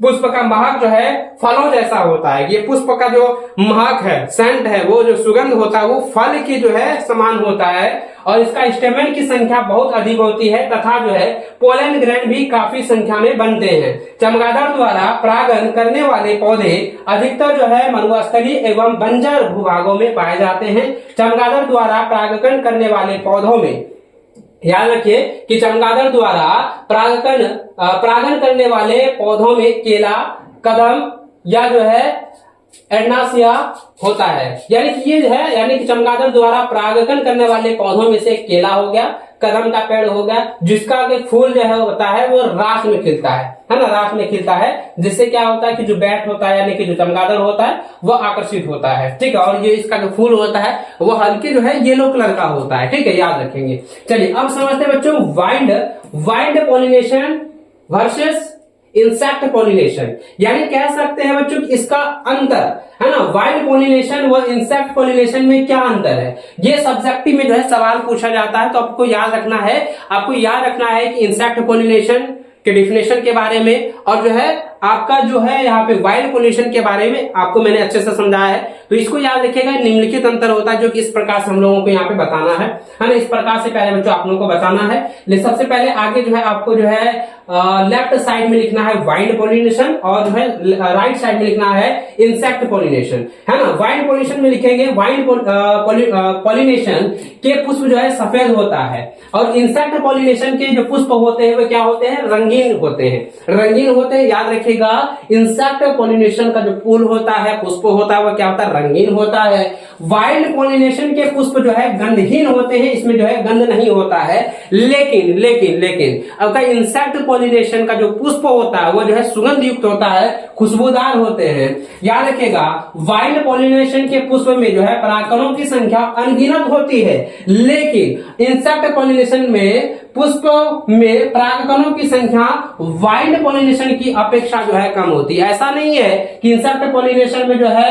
पुष्प का महक जो है फलों जैसा होता है। ये पुष्प का जो महक है, सेंट है, वो जो सुगंध होता है वो फल की जो है समान होता है और इसका स्टेमन की संख्या बहुत अधिक होती है तथा जो है पोलन ग्रैंड भी काफी संख्या में बनते हैं। चमगादड़ द्वारा परागन करने वाले पौधे अधिकतर जो है मरुस्थलीय एवं बंजर भूभागों में पाए जाते हैं। चमगादड़ द्वारा परागन करने वाले पौधों में याद रखिए कि चमगादड़ द्वारा परागन करने वाले पौधों में केला, कदम या जो है एडनासिया होता है। यानी कि ये है, यानी कि चमगादड़ द्वारा परागन करने वाले पौधों में से केला हो गया, कदम का पेड़ हो गया, जिसका फूल जो है होता है वो रात में खिलता है ना, रात में खिलता है, जिससे क्या होता है कि जो बैट होता है यानी कि जो चमगादड़ होता है वो आकर्षित होता है। ठीक है, और ये इसका जो फूल होता है वो हल्के जो है येलो कलर का होता है। ठीक है, याद रखेंगे। चलिए अब समझते हैं बच्चों wind pollination versus insect pollination, यानी कह सकते हैं बच्चों कि इसका अंतर है ना, वाइल्ड पॉलिनेशन व इंसेक्ट पॉलिनेशन में क्या अंतर है। ये सब्जेक्टिव में जो है सवाल पूछा जाता है, तो आपको याद रखना है कि इंसेक्ट पॉलिनेशन के डिफिनेशन के बारे में और जो है आपका जो है यहाँ पे वाइल्ड पॉलिनेशन के बारे में आपको मैंने अच्छे से समझाया है। तो इसको याद रखिएगा, निम्नलिखित अंतर होता है जो कि इस प्रकार से हम लोगों को यहाँ पे बताना है ना, इस प्रकार से पहले बच्चों आप लोगों को बताना है। लेकिन सबसे पहले आगे जो है आपको जो है लेफ्ट साइड में लिखना है वाइल्ड पॉलिनेशन और जो है राइट साइड में लिखना है इंसेक्ट पॉलिनेशन, है ना। वाइल्ड पॉलिनेशन में लिखेंगे वाइल्ड पॉलिनेशन के पुष्प जो है सफेद होता है और इंसेक्ट पॉलिनेशन के जो पुष्प होते हैं वो क्या होते हैं, रंगीन होते हैं। याद रखिएगा इंसेक्ट पॉलिनेशन का जो फूल होता है, पुष्प होता है, वो क्या होता है, रंगीन होता है। वाइल्ड पॉलिनेशन के पुष्प जो है गंधहीन होते हैं, इसमें जो है गंध नहीं होता है। लेकिन अब इंसेक्ट पॉलिनेशन का जो पुष्प होता है वो जो है सुगंध युक्त होता है, खुशबूदार होते हैं। याद रखिएगा वाइल्ड पॉलिनेशन के पुष्प में जो है परागकणों की संख्या अनगिनत होती है, लेकिन इंसेक्ट पॉलिनेशन में पुष्प में परागकणों की संख्या वाइल्ड पॉलिनेशन की अपेक्षा जो है कम होती है। ऐसा नहीं है कि इंसेक्ट पॉलिनेशन में जो है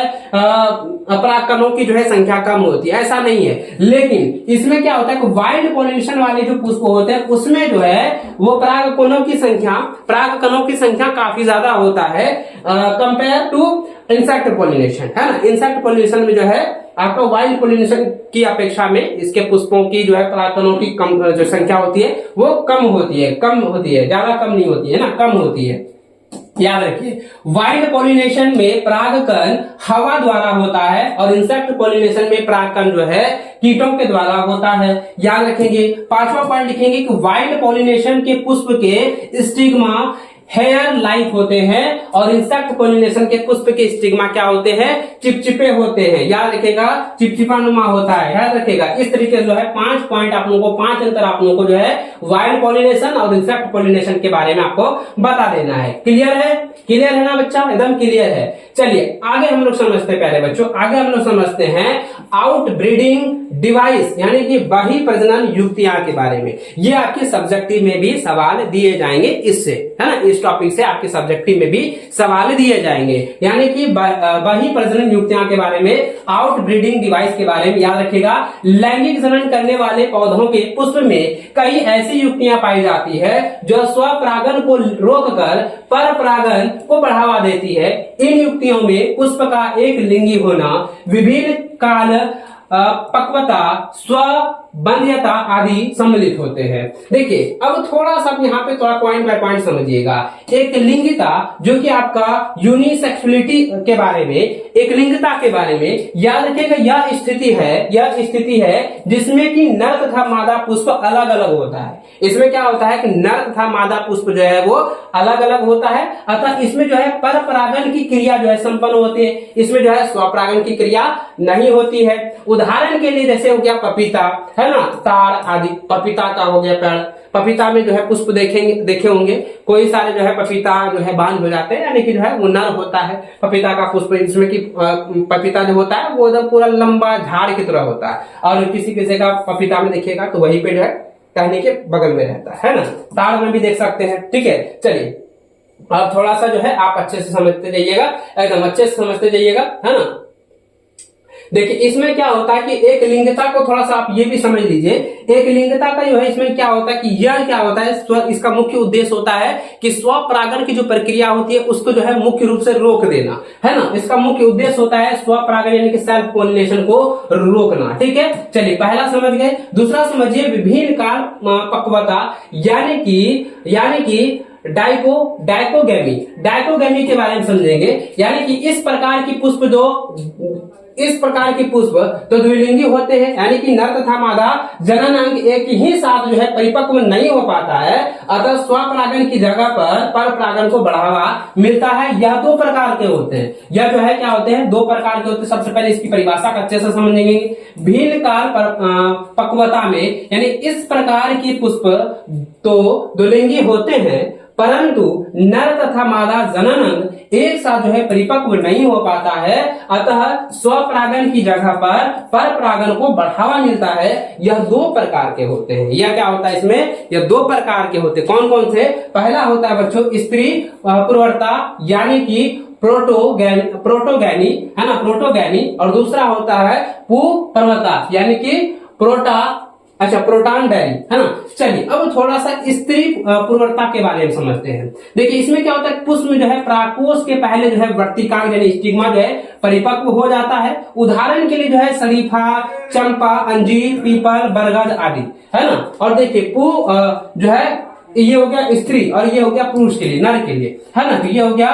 परागकणों की जो है संख्या कम होती है, ऐसा नहीं है। लेकिन इसमें क्या होता है कि वाइल्ड पॉलिनेशन वाले जो पुष्प होते हैं उसमें जो है वो परागकणों की संख्या काफी ज्यादा होता है कंपेयर टू इंसेक्ट पॉलिनेशन, है ना। इंसेक्ट पॉलिनेशन में जो है आपका वाइल्ड पॉलिनेशन की अपेक्षा में इसके पुष्पों की जो है परागकणों की कम जो संख्या होती है वो कम होती है, ज्यादा कम नहीं होती है ना, कम होती है। याद रखिए, वाइल्ड पॉलिनेशन में परागकण हवा द्वारा होता है और इंसेक्ट पॉलिनेशन में परागकण जो है कीटों के द्वारा होता है। याद रखेंगे। पांचवा पॉइंट लिखेंगे कि वाइल्ड पॉलिनेशन के पुष्प के स्टिग्मा हेयर लाइक होते हैं और इंसेक्ट पॉलिनेशन के पुष्प के स्टिग्मा क्या होते हैं, चिपचिपे होते हैं। याद रखेगा, चिपचिपा नुमा होता है। याद रखेगा। इस तरीके से जो है 5 पॉइंट आप लोगों को, 5 अंतर आप लोगों को जो है वाइल्ड पॉलिनेशन और इंसेक्ट पॉलिनेशन के बारे में आपको बता देना है। क्लियर है? क्लियर है ना बच्चा? एकदम क्लियर है। चलिए आगे हम लोग समझते हैं। प्यारे बच्चों, आगे हम लोग समझते हैं आउट ब्रीडिंग डिवाइस यानी कि बाह्य प्रजनन युक्तियां के बारे में। ये आपके सब्जेक्टिव में भी सवाल दिए जाएंगे इससे, है ना। इस टॉपिक से आपके सब्जेक्टिव में भी सवाल दिए जाएंगे, यानी कि बाह्य प्रजनन युक्तियां के बारे में, आउट ब्रीडिंग डिवाइस के बारे में। याद रखिएगा, लैंगिक जनन करने वाले पौधों के पुष्प में कई ऐसी युक्तियां पाई जाती है जो स्वपरागन को रोककर पर परागन को बढ़ावा देती है। इन युक्तियों में पुष्प का एक लिंगी होना, विभिन्न काल पक्वता, स्वबंध्यता आदि सम्मिलित होते हैं। देखिए अब थोड़ा सा यहाँ पे थोड़ा पॉइंट बाय पॉइंट समझिएगा। एक लिंगिता जो कि आपका यूनिसेक्सुअलिटी के बारे में, एक लिंगता के बारे में। याद रखिएगा, यह स्थिति है जिसमें कि नर तथा मादा पुष्प अलग अलग होता है। इसमें क्या होता है कि नर तथा मादा पुष्प जो है वो अलग अलग होता है, अतः इसमें जो है पर परागन की क्रिया जो है संपन्न होती है। इसमें जो है स्वपरागन की क्रिया नहीं होती है। उदाहरण के लिए जैसे हो गया पपीता, है ना, ताड़ आदि। पपीता का हो गया पेड़, पपीता में जो है पुष्प देखे होंगे, कोई सारे जो है पपीता जो है बांझ हो जाते हैं, यानी कि जो है वो नर होता है पपीता का पुष्प। इसमें कि पपीता जो होता है वो एकदम पूरा लंबा झाड़ की तरह होता है, और किसी किसी का पपीता में देखिएगा तो वहीं पे जो है टहनी के बगल में रहता है ना। ताड़ में भी देख सकते हैं। ठीक है, चलिए अब थोड़ा सा जो है आप अच्छे से समझते जाइएगा, एकदम अच्छे से समझते जाइएगा, है ना। देखिए इसमें क्या होता है कि एक लिंगता को थोड़ा सा आप ये भी समझ लीजिए। एक लिंगता का जो है इसमें क्या होता है कि यह क्या होता है, इसका मुख्य उद्देश्य होता है कि स्वपरागन की जो प्रक्रिया होती है उसको जो है मुख्य रूप से रोक देना, है ना। इसका मुख्य उद्देश्य होता है स्वपरागन यानी कि सेल्फ पोलिनेशन को रोकना। ठीक है, चलिए पहला समझ गए। दूसरा समझिए विभिन्न काल पक्वता यानी कि डाइकोगेमी के बारे में समझेंगे। यानी कि इस प्रकार की पुष्प तो द्विलिंगी होते हैं, यानी कि नर तथा मादा जनन अंग एक ही साथ जो है परिपक्व नहीं हो पाता है, अतः स्वपरागन की जगह पर परपरागन को बढ़ावा मिलता है। यह 2 प्रकार के होते हैं। यह जो है क्या होते हैं, 2 प्रकार के होते हैं। सबसे पहले इसकी परिभाषा अच्छे से समझेंगे। भिन्न काल पक्वता में यानी इस प्रकार की पुष्प तो द्विलिंगी होते हैं, परंतु नर तथा मादा जनन अंग एक साथ जो है परिपक्व नहीं हो पाता है, अतः स्वपरागन की जगह पर परपरागन को बढ़ावा मिलता है। यह 2 प्रकार के होते हैं। यह क्या होता है इसमें, यह 2 प्रकार के होते हैं। कौन कौन से? पहला होता है बच्चों स्त्री प्रवर्ता यानी कि प्रोटोगैनी, है ना, प्रोटोगैनी। और दूसरा होता है पुप्रवर्ता यानी कि प्रोटान डैनी, है ना। चलिए अब थोड़ा सा स्त्री पूर्वता के बारे में समझते हैं। देखिए इसमें क्या होता है, पुष्प में जो है परागकोश के पहले जो है वर्तिकांग यानी स्टिग्मा जो है परिपक्व हो जाता है। उदाहरण के लिए जो है शरीफा, चंपा, अंजीर, पीपल, बरगद आदि, है ना। और देखिए जो है ये हो गया स्त्री और ये हो गया पुरुष के लिए, नर के लिए, है ना। तो ये हो गया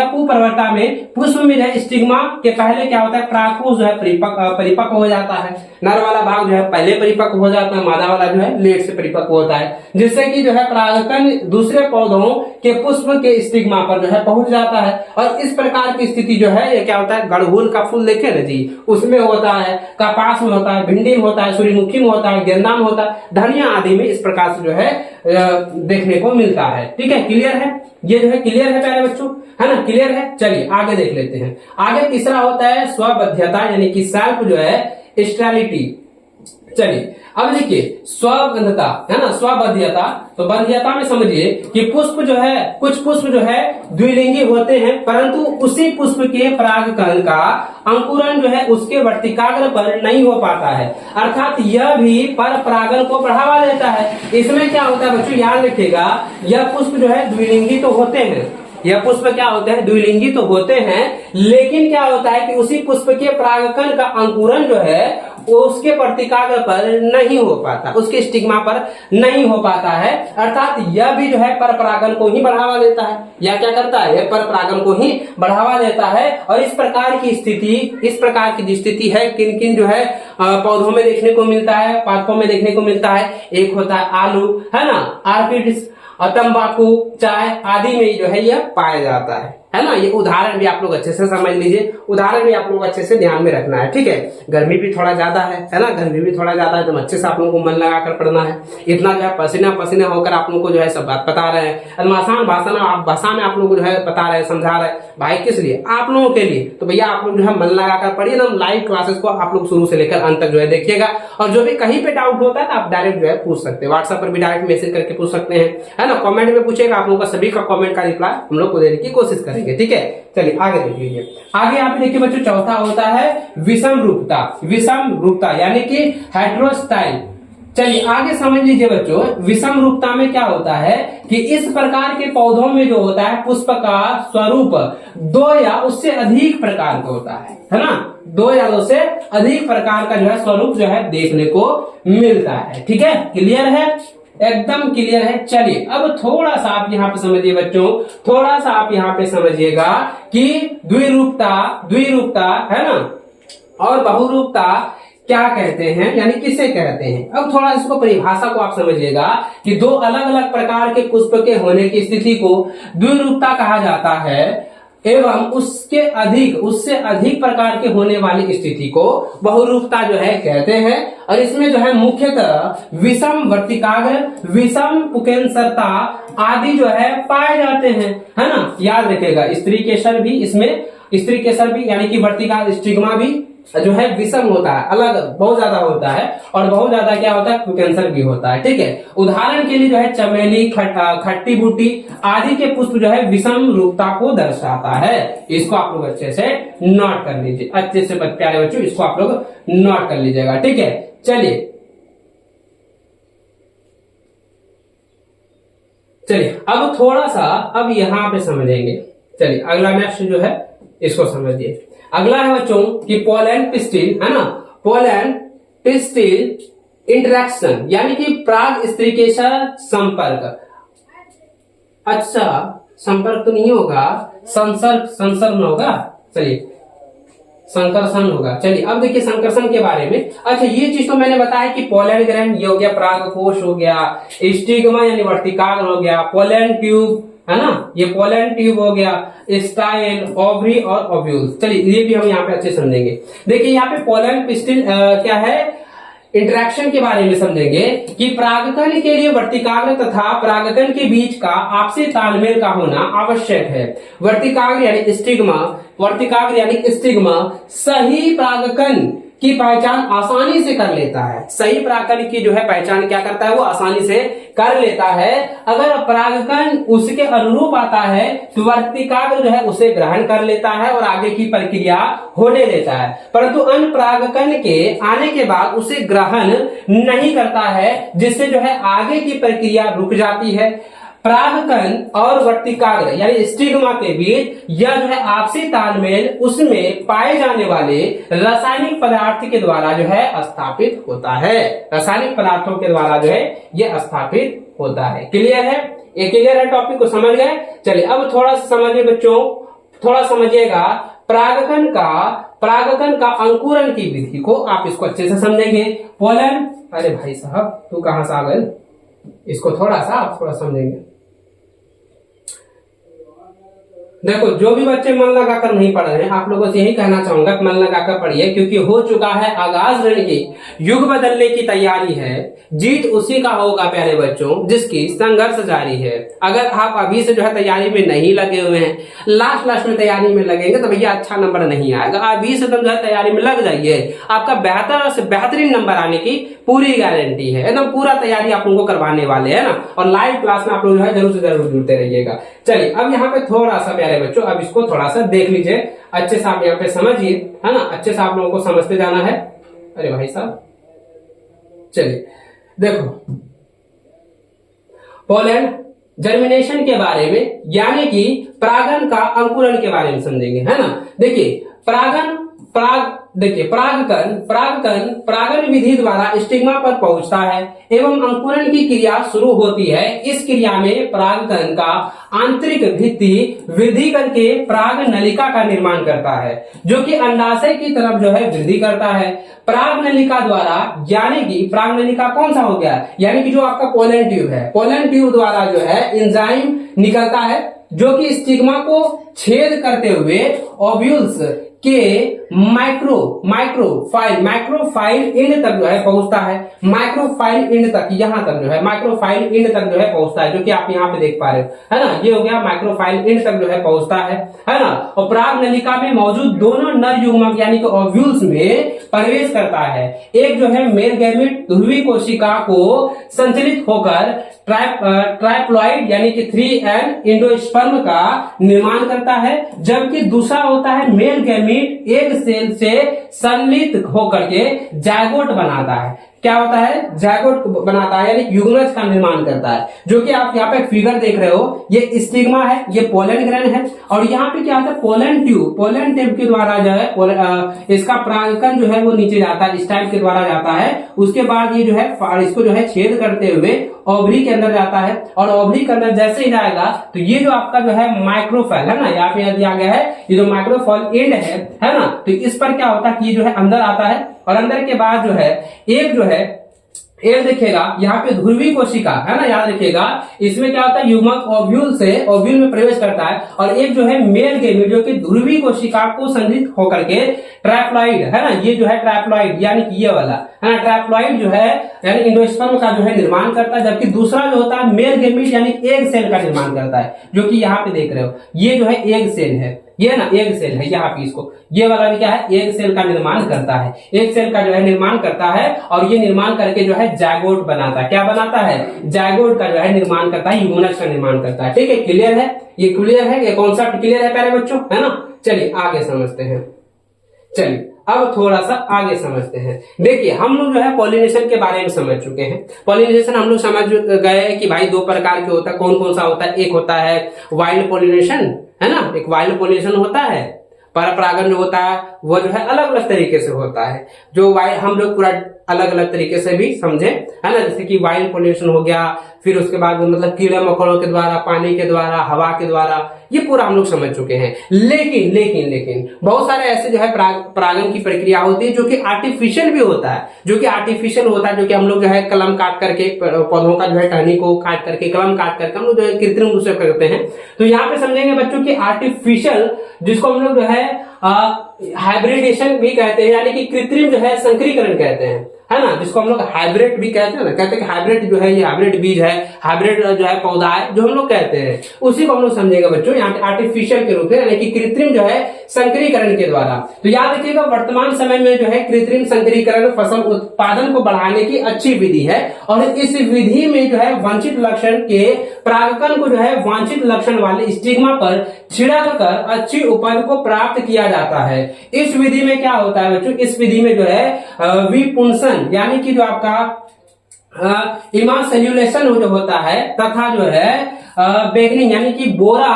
पुप्रवर्ता में पुष्प में जो है स्टिग्मा के पहले क्या होता है, परागकोश जो है परिपक्व हो जाता है। नर वाला भाग जो है पहले परिपक्व हो जाता है, मादा वाला जो है लेट से परिपक्व होता है, जिससे कि जो है परागकण दूसरे पौधों के पुष्प के स्टिग्मा पर जो है पहुंच जाता है। और इस प्रकार की स्थिति जो है ये क्या होता है, गड़हुल का फूल देखे ना जी, उसमें होता है, कपास में होता है, भिंडी में होता है, सूर्यमुखी में होता है, गेंदा में होता है, धनिया आदि में इस प्रकार से जो है देखने को मिलता है। ठीक है, क्लियर है? ये जो है क्लियर है प्यारे बच्चों, है ना, क्लियर है। चलिए आगे देख लेते हैं। आगे तीसरा होता है स्वबद्धता यानी कि सेल्फ जो है स्टेरिलिटी। चलिए अब देखिए स्वबद्धता, है ना, स्वबद्धता। तो बद्धता में समझिए कि पुष्प जो है, कुछ पुष्प जो है द्विलिंगी होते हैं, परंतु उसी पुष्प के परागकण का अंकुरन जो है उसके वर्तिकाग्र पर नहीं हो पाता है, अर्थात यह भी पर परागन को बढ़ावा देता है। इसमें क्या होता है बच्चों, याद रखिएगा, यह पुष्प जो है द्विलिंगी तो होते हैं, यह पुष्प क्या होते हैं, द्विलिंगी तो होते हैं, लेकिन क्या होता है कि उसी पुष्प के परागकण का अंकुरन जो है वो उसके प्रतिकाग्र पर नहीं हो पाता, उसके स्टिग्मा पर नहीं हो पाता है। अर्थात यह भी जो है परपरागन को ही बढ़ावा देता है। या क्या करता है, यह परपरागन को ही बढ़ावा देता है। और इस प्रकार की स्थिति है किन किन जो है पौधों में देखने को मिलता है, पादपों में देखने को मिलता है। एक होता है आलू, है ना, आर्किड्स, तंबाकू, चाय आदि में जो है यह पाया जाता है ना। ये उदाहरण भी आप लोग अच्छे से समझ लीजिए, उदाहरण भी आप लोग अच्छे से ध्यान में रखना है, ठीक है। गर्मी भी थोड़ा ज्यादा है ना, गर्मी भी थोड़ा ज्यादा है, तो अच्छे से आप लोगों को मन लगाकर पढ़ना है। इतना जो है पसीना पसीना होकर आप लोगों को जो है सब बात बता रहे हैं, आसान भाषा में आप लोगों को जो है बता रहे हैं, समझा रहे हैं। भाई किस लिए, आप लोगों के लिए। तो भैया आप लोग जो है मन लगाकर पढ़िए ना, लाइव क्लासेस को आप लोग शुरू से लेकर अंत तक जो है देखिएगा। और जो भी कहीं पे डाउट होता है आप डायरेक्ट जो है पूछ सकते हैं, व्हाट्सएप पर भी डायरेक्ट मैसेज करके पूछ सकते हैं, है ना। कमेंट में पूछेगा, आप लोगों का सभी का कमेंट का रिप्लाई हम लोग को देने की कोशिश करेंगे, ठीक है। चलिए आगे देख लीजिए। आगे यहाँ पे देखिए बच्चों, चौथा होता है विषम रूपता। विषम रूपता यानी कि हेटेरोस्टाइल। चलिए आगे समझ लीजिए बच्चों, विषम रूपता में क्या होता है कि इस प्रकार के पौधों में जो होता है पुष्प का स्वरूप दो या उससे अधिक प्रकार का होता है ना। दो या दो से अधिक प्रकार का जो है स्वरूप जो है देखने को मिलता है, ठीक है। क्लियर है, एकदम क्लियर है। चलिए अब थोड़ा सा आप यहाँ पे समझिए बच्चों, थोड़ा सा आप यहाँ पे समझिएगा कि द्विरूपता है ना और बहुरूपता क्या कहते हैं, यानी किसे कहते हैं। अब थोड़ा इसको परिभाषा को आप समझिएगा कि दो अलग अलग प्रकार के पुष्प के होने की स्थिति को द्विरूपता कहा जाता है, एवं उससे अधिक प्रकार के होने वाली स्थिति को बहुरूपता जो है कहते हैं। और इसमें जो है मुख्यतः विषम वर्तिकाग्र, विषम पुकेंसरता आदि जो है पाए जाते हैं, है ना। याद रखिएगा स्त्री केसर भी यानी कि वर्तिकाग्र स्टिग्मा भी जो है विषम होता है, अलग बहुत ज्यादा होता है। और बहुत ज्यादा क्या होता है, पुकेंसर भी होता है, ठीक है। उदाहरण के लिए जो है चमेली, खट्टी बूटी आदि के पुष्प जो है विषम रूपता को दर्शाता है। इसको आप लोग अच्छे से नोट कर लीजिए, अच्छे से प्यारे बच्चों इसको आप लोग नोट कर लीजिएगा, ठीक है। चलिए अब थोड़ा सा अब यहां पे समझेंगे। चलिए अगला नेक्स्ट जो है इसको समझिए। अगला है बच्चों कि पोलन पिस्टिल, है ना, पोलन पिस्टिल इंटरेक्शन यानी कि प्राग स्त्रीकेसर संपर्क। अच्छा संपर्क तो नहीं होगा, संसर्ग होगा। चलिए संकर्षण होगा। चलिए अब देखिए संकर्षण के बारे में। अच्छा ये चीज तो मैंने बताया कि पोलन ग्रैंड ये हो गया, परागकोश हो गया, स्टिग्मा यानी वर्तिकाग्र हो गया, पोलन ट्यूब है ना, ये पोलन ट्यूब हो गया, स्टाइल, ओवरी और ओव्यूल्स। चलिए ये भी हम यहाँ पे अच्छे समझेंगे। देखिए यहाँ पे पोलन पिस्टिल क्या है, इंटरेक्शन के बारे में समझेंगे कि परागकण के लिए वर्तिकाग्र तथा परागकण के बीच का आपसी तालमेल का होना आवश्यक है। वर्तिकाग्र यानी स्टिग्मा सही परागकण की पहचान आसानी से कर लेता है। सही परागकण की जो है पहचान क्या करता है, वो आसानी से कर लेता है। अगर परागकण उसके अनुरूप आता है तो वर्तिकाग्र जो है उसे ग्रहण कर लेता है और आगे की प्रक्रिया होने देता है। परंतु अन्य परागकण के आने के बाद उसे ग्रहण नहीं करता है, जिससे जो है आगे की प्रक्रिया रुक जाती है। परागकण और वर्तिकाग्र यानी स्टिग्मा के बीच यह जो है आपसी तालमेल उसमें पाए जाने वाले रासायनिक पदार्थ के द्वारा जो है स्थापित होता है। रासायनिक पदार्थों के द्वारा जो है यह स्थापित होता है। क्लियर है, ये क्लियर है, टॉपिक को समझ गए। चलिए अब थोड़ा सा समझिए बच्चों, थोड़ा समझिएगा परागकण का अंकुरन की विधि को आप इसको अच्छे से समझेंगे। पोलन, अरे भाई साहब तू कहां से आ गए, इसको थोड़ा सा आप थोड़ा समझेंगे। देखो जो भी बच्चे मन लगाकर नहीं पढ़ रहे हैं आप लोगों से यही कहना चाहूंगा मन लगाकर पढ़िए, क्योंकि हो चुका है आगाज रण की, युग बदलने की तैयारी है। जीत उसी का होगा प्यारे बच्चों जिसकी संघर्ष जारी है। अगर आप अभी से जो है तैयारी में नहीं लगे हुए हैं, लास्ट में तैयारी में लगेंगे तो भैया अच्छा नंबर नहीं आएगा। अभी से तुम जो है तैयारी में लग जाइए, आपका बेहतर से बेहतरीन नंबर आने की पूरी गारंटी है। एकदम पूरा तैयारी आप लोगों को करवाने वाले हैं ना, और लाइव क्लास में आप लोग जो है जरूर से जरूर जुड़ते रहिएगा। चलिए अब यहाँ पे थोड़ा सा प्यारे बच्चों अब इसको थोड़ा सा देख लीजिए, अच्छे से आप यहाँ पे समझिए, है ना, अच्छे से आप लोगों को समझते जाना है। अरे भाई साहब चलिए देखो, पोलन जर्मिनेशन के बारे में, यानी कि परागन का अंकुरण के बारे में समझेंगे, है ना। देखिए परागन विधि द्वारा स्टिग्मा पर पहुंचता है एवं अंकुरण की क्रिया शुरू होती है। इस क्रिया में परागकण का आंतरिक भित्ति वृद्धि करके पराग नलिका का निर्माण करता है, जो कि अंडाशय की तरफ जो है वृद्धि करता है। पराग नलिका द्वारा, यानी कि पराग नलिका कौन सा हो गया, यानी कि जो आपका पोलन ट्यूब है, पोलन ट्यूब द्वारा जो है एंजाइम निकलता है जो कि स्टिग्मा को छेद करते हुए ओव्यूल्स के माइक्रोफाइल एंड तक जो है पहुंचता है। माइक्रोफाइल एंड तक, यहां तक जो है माइक्रोफाइल एंड तक जो है पहुंचता है, जो कि आप यहां पे देख पा रहे हो, है ना। ये हो गया माइक्रोफाइल एंड तक जो है पहुंचता है ना। और पराग नलिका में मौजूद दोनों नर युग्मक यानी कि ओव्यूल्स में प्रवेश करता है। एक जो है मेल गैमेट ध्रुवीय कोशिका को संचलित होकर ट्राइप्लॉइड यानी कि 3N एंडोस्पर्म का निर्माण करता है, जबकि दूसरा होता है मेल गैमेट एग सेल से सम्मिलित होकर के जायगोट बनाता है। क्या होता है, जायगोट बनाता है, यानी युग्मज का निर्माण करता है, जो कि आप यहाँ पे फिगर देख रहे हो। ये स्टिग्मा है, ये पोलन ग्रेन है, और यहाँ पे क्या होता है पोलन ट्यूब के द्वारा जो है इसका परागकण जो है वो नीचे जाता है, स्टाइल के द्वारा जाता है। उसके बाद ये जो है इसको जो है छेद करते हुए ओवरी के अंदर जाता है, और ओवरी के अंदर जैसे ही जाएगा तो ये जो आपका जो है माइक्रोफाइल है ना, यहाँ पे दिया गया है, ये जो माइक्रोफाइल एंड है ना, तो इस पर क्या होता है कि ये जो है अंदर आता है, और अंदर के बाद जो है एक देखिएगा यहाँ पे ध्रुवीय कोशिका है ना, याद रखिएगा। इसमें क्या होता है युग्मक ओव्यूल में प्रवेश करता है, और एक जो है मेल गैमेट जो कि ध्रुवीय कोशिका को संग्रहित होकर के ट्रैप्लॉइड है ना, ये जो है ट्रैप्लॉइड यानी कि ये वाला है ना, ट्रैप्लॉइड जो है यानी एंडोस्पर्म का जो है निर्माण करता है, जबकि दूसरा जो होता है मेल गैमेट यानी एग सेल का निर्माण करता है, जो कि यहाँ पे देख रहे हो, ये जो है एग सेल है, ये ना एग सेल है, यहाँ पे इसको ये वाला भी क्या है एग सेल का निर्माण करता है, एग सेल का जो है निर्माण करता है, और ये निर्माण करके जो है जायगोट बनाता है। क्या बनाता है, जायगोट का जो है निर्माण करता है, युग्मनज का निर्माण करता है। ठीक है, क्लियर है, ये क्लियर है, ये कॉन्सेप्ट क्लियर है प्यारे बच्चों, है ना। चलिए आगे समझते हैं, चलिए अब थोड़ा सा आगे समझते हैं। देखिए हम लोग जो है पॉलिनेशन के बारे में समझ चुके हैं। पॉलिनेशन हम लोग समझ गए कि भाई दो प्रकार के होता है, कौन कौन सा होता है। एक होता है वाइल्ड पॉलिनेशन, है ना, एक वाइल्ड पॉलिनेशन होता है। पर परागन जो होता है वो जो है अलग अलग तरीके से होता है, जो वाइल्ड हम लोग पूरा अलग अलग तरीके से भी समझे, है ना। जैसे कि वाइल्ड पॉलिनेशन हो गया, फिर उसके बाद मतलब कीड़े मकोड़ों के द्वारा, पानी के द्वारा, हवा के द्वारा, ये पूरा हम लोग समझ चुके हैं। लेकिन बहुत सारे ऐसे जो है परागन की प्रक्रिया होती है जो कि आर्टिफिशियल भी होता है, जो कि हम लोग जो है कलम काट करके पौधों का जो है टहनी को काट करके, कलम काट करके हम लोग जो है कृत्रिम रूप से करते हैं। तो यहाँ पे समझेंगे बच्चों की आर्टिफिशियल, जिसको हम लोग जो है हाइब्रिडेशन भी कहते हैं, यानी कि कृत्रिम जो है संकरीकरण कहते हैं, है ना, जिसको हम लोग हाइब्रिड भी कहते हैं ना, कहते हैं कि हाइब्रिड जो है ये हाइब्रिड बीज है, हाइब्रिड जो है पौधा है, जो हम लोग कहते हैं, उसी को हम लोग समझेंगे बच्चों यहाँ पे आर्टिफिशियल के रूप में, यानी कि कृत्रिम जो है संकरीकरण के द्वारा। तो याद रखिएगा वर्तमान समय में जो है कृत्रिम संकरीकरण फसल उत्पादन को बढ़ाने की अच्छी विधि है, और इस विधि में जो है वांछित लक्षण के परागकण को जो है वांछित लक्षण वाले स्टिग्मा पर छिड़क कर अच्छी उपज को प्राप्त किया जाता है। इस विधि में क्या होता है बच्चों, इस विधि में जो है विपुंसन यानी कि जो आपका इमासेल्युलेशन जो होता है, तथा जो है बेगनिंग यानी कि बोरा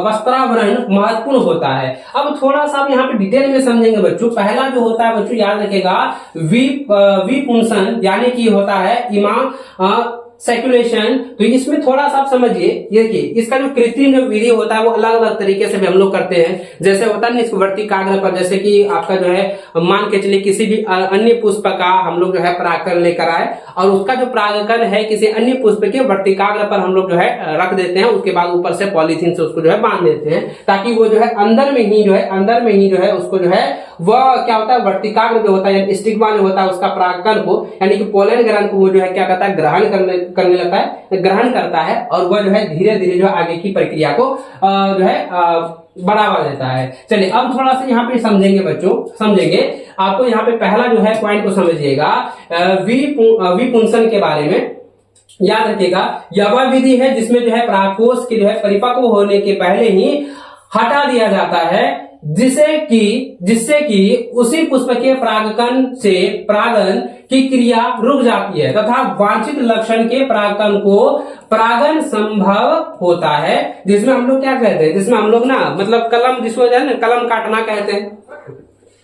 वस्त्रावरण महत्वपूर्ण होता है। अब थोड़ा सा यहाँ पे डिटेल में समझेंगे बच्चों। पहला जो होता है बच्चों याद रखेगा विपुंसन यानी कि होता है सर्कुलेशन। तो इसमें थोड़ा सा आप समझिए, ये देखिए इसका जो कृत्रिम जो विधि होता है वो अलग अलग तरीके से भी हम लोग करते हैं। जैसे होता है ना इसको वर्तिकाग्र पर, जैसे कि आपका जो है मान के चलिए किसी भी अन्य पुष्प का हम लोग जो है परागकण लेकर आए, और उसका जो परागकण है किसी अन्य पुष्प के वर्तिकाग्र पर हम लोग जो है रख देते हैं। उसके बाद ऊपर से पॉलीथीन से उसको जो है बांध देते हैं, ताकि वो जो है अंदर में ही जो है उसको जो है वह क्या होता है वर्तिकाग्र जो होता है स्टिग्मा जो होता है उसका परागकण को, यानी कि पोलन ग्रंथ को वो जो है क्या करता है ग्रहण लगता है, ग्रहण करता है, और वह जो है धीरे धीरे जो आगे की प्रक्रिया को जो है बढ़ावा देता है। चलिए अब थोड़ा सा यहाँ पे समझेंगे बच्चों, समझेंगे। आपको यहाँ पे पहला जो है पॉइंट को समझिएगा विपुंसन के बारे में। याद रखिएगा यह वह विधि है जिसमें जो है परागकोश के जो है परिपक्व होने के पहले ही हटा दिया जाता है जिससे कि उसी पुष्प के परागकण से परागन की क्रिया रुक जाती है तथा वांछित लक्षण के परागकण को परागन संभव होता है, जिसमें हम लोग क्या कहते हैं, जिसमें हम लोग ना मतलब कलम, जिसको जो है ना कलम काटना कहते हैं।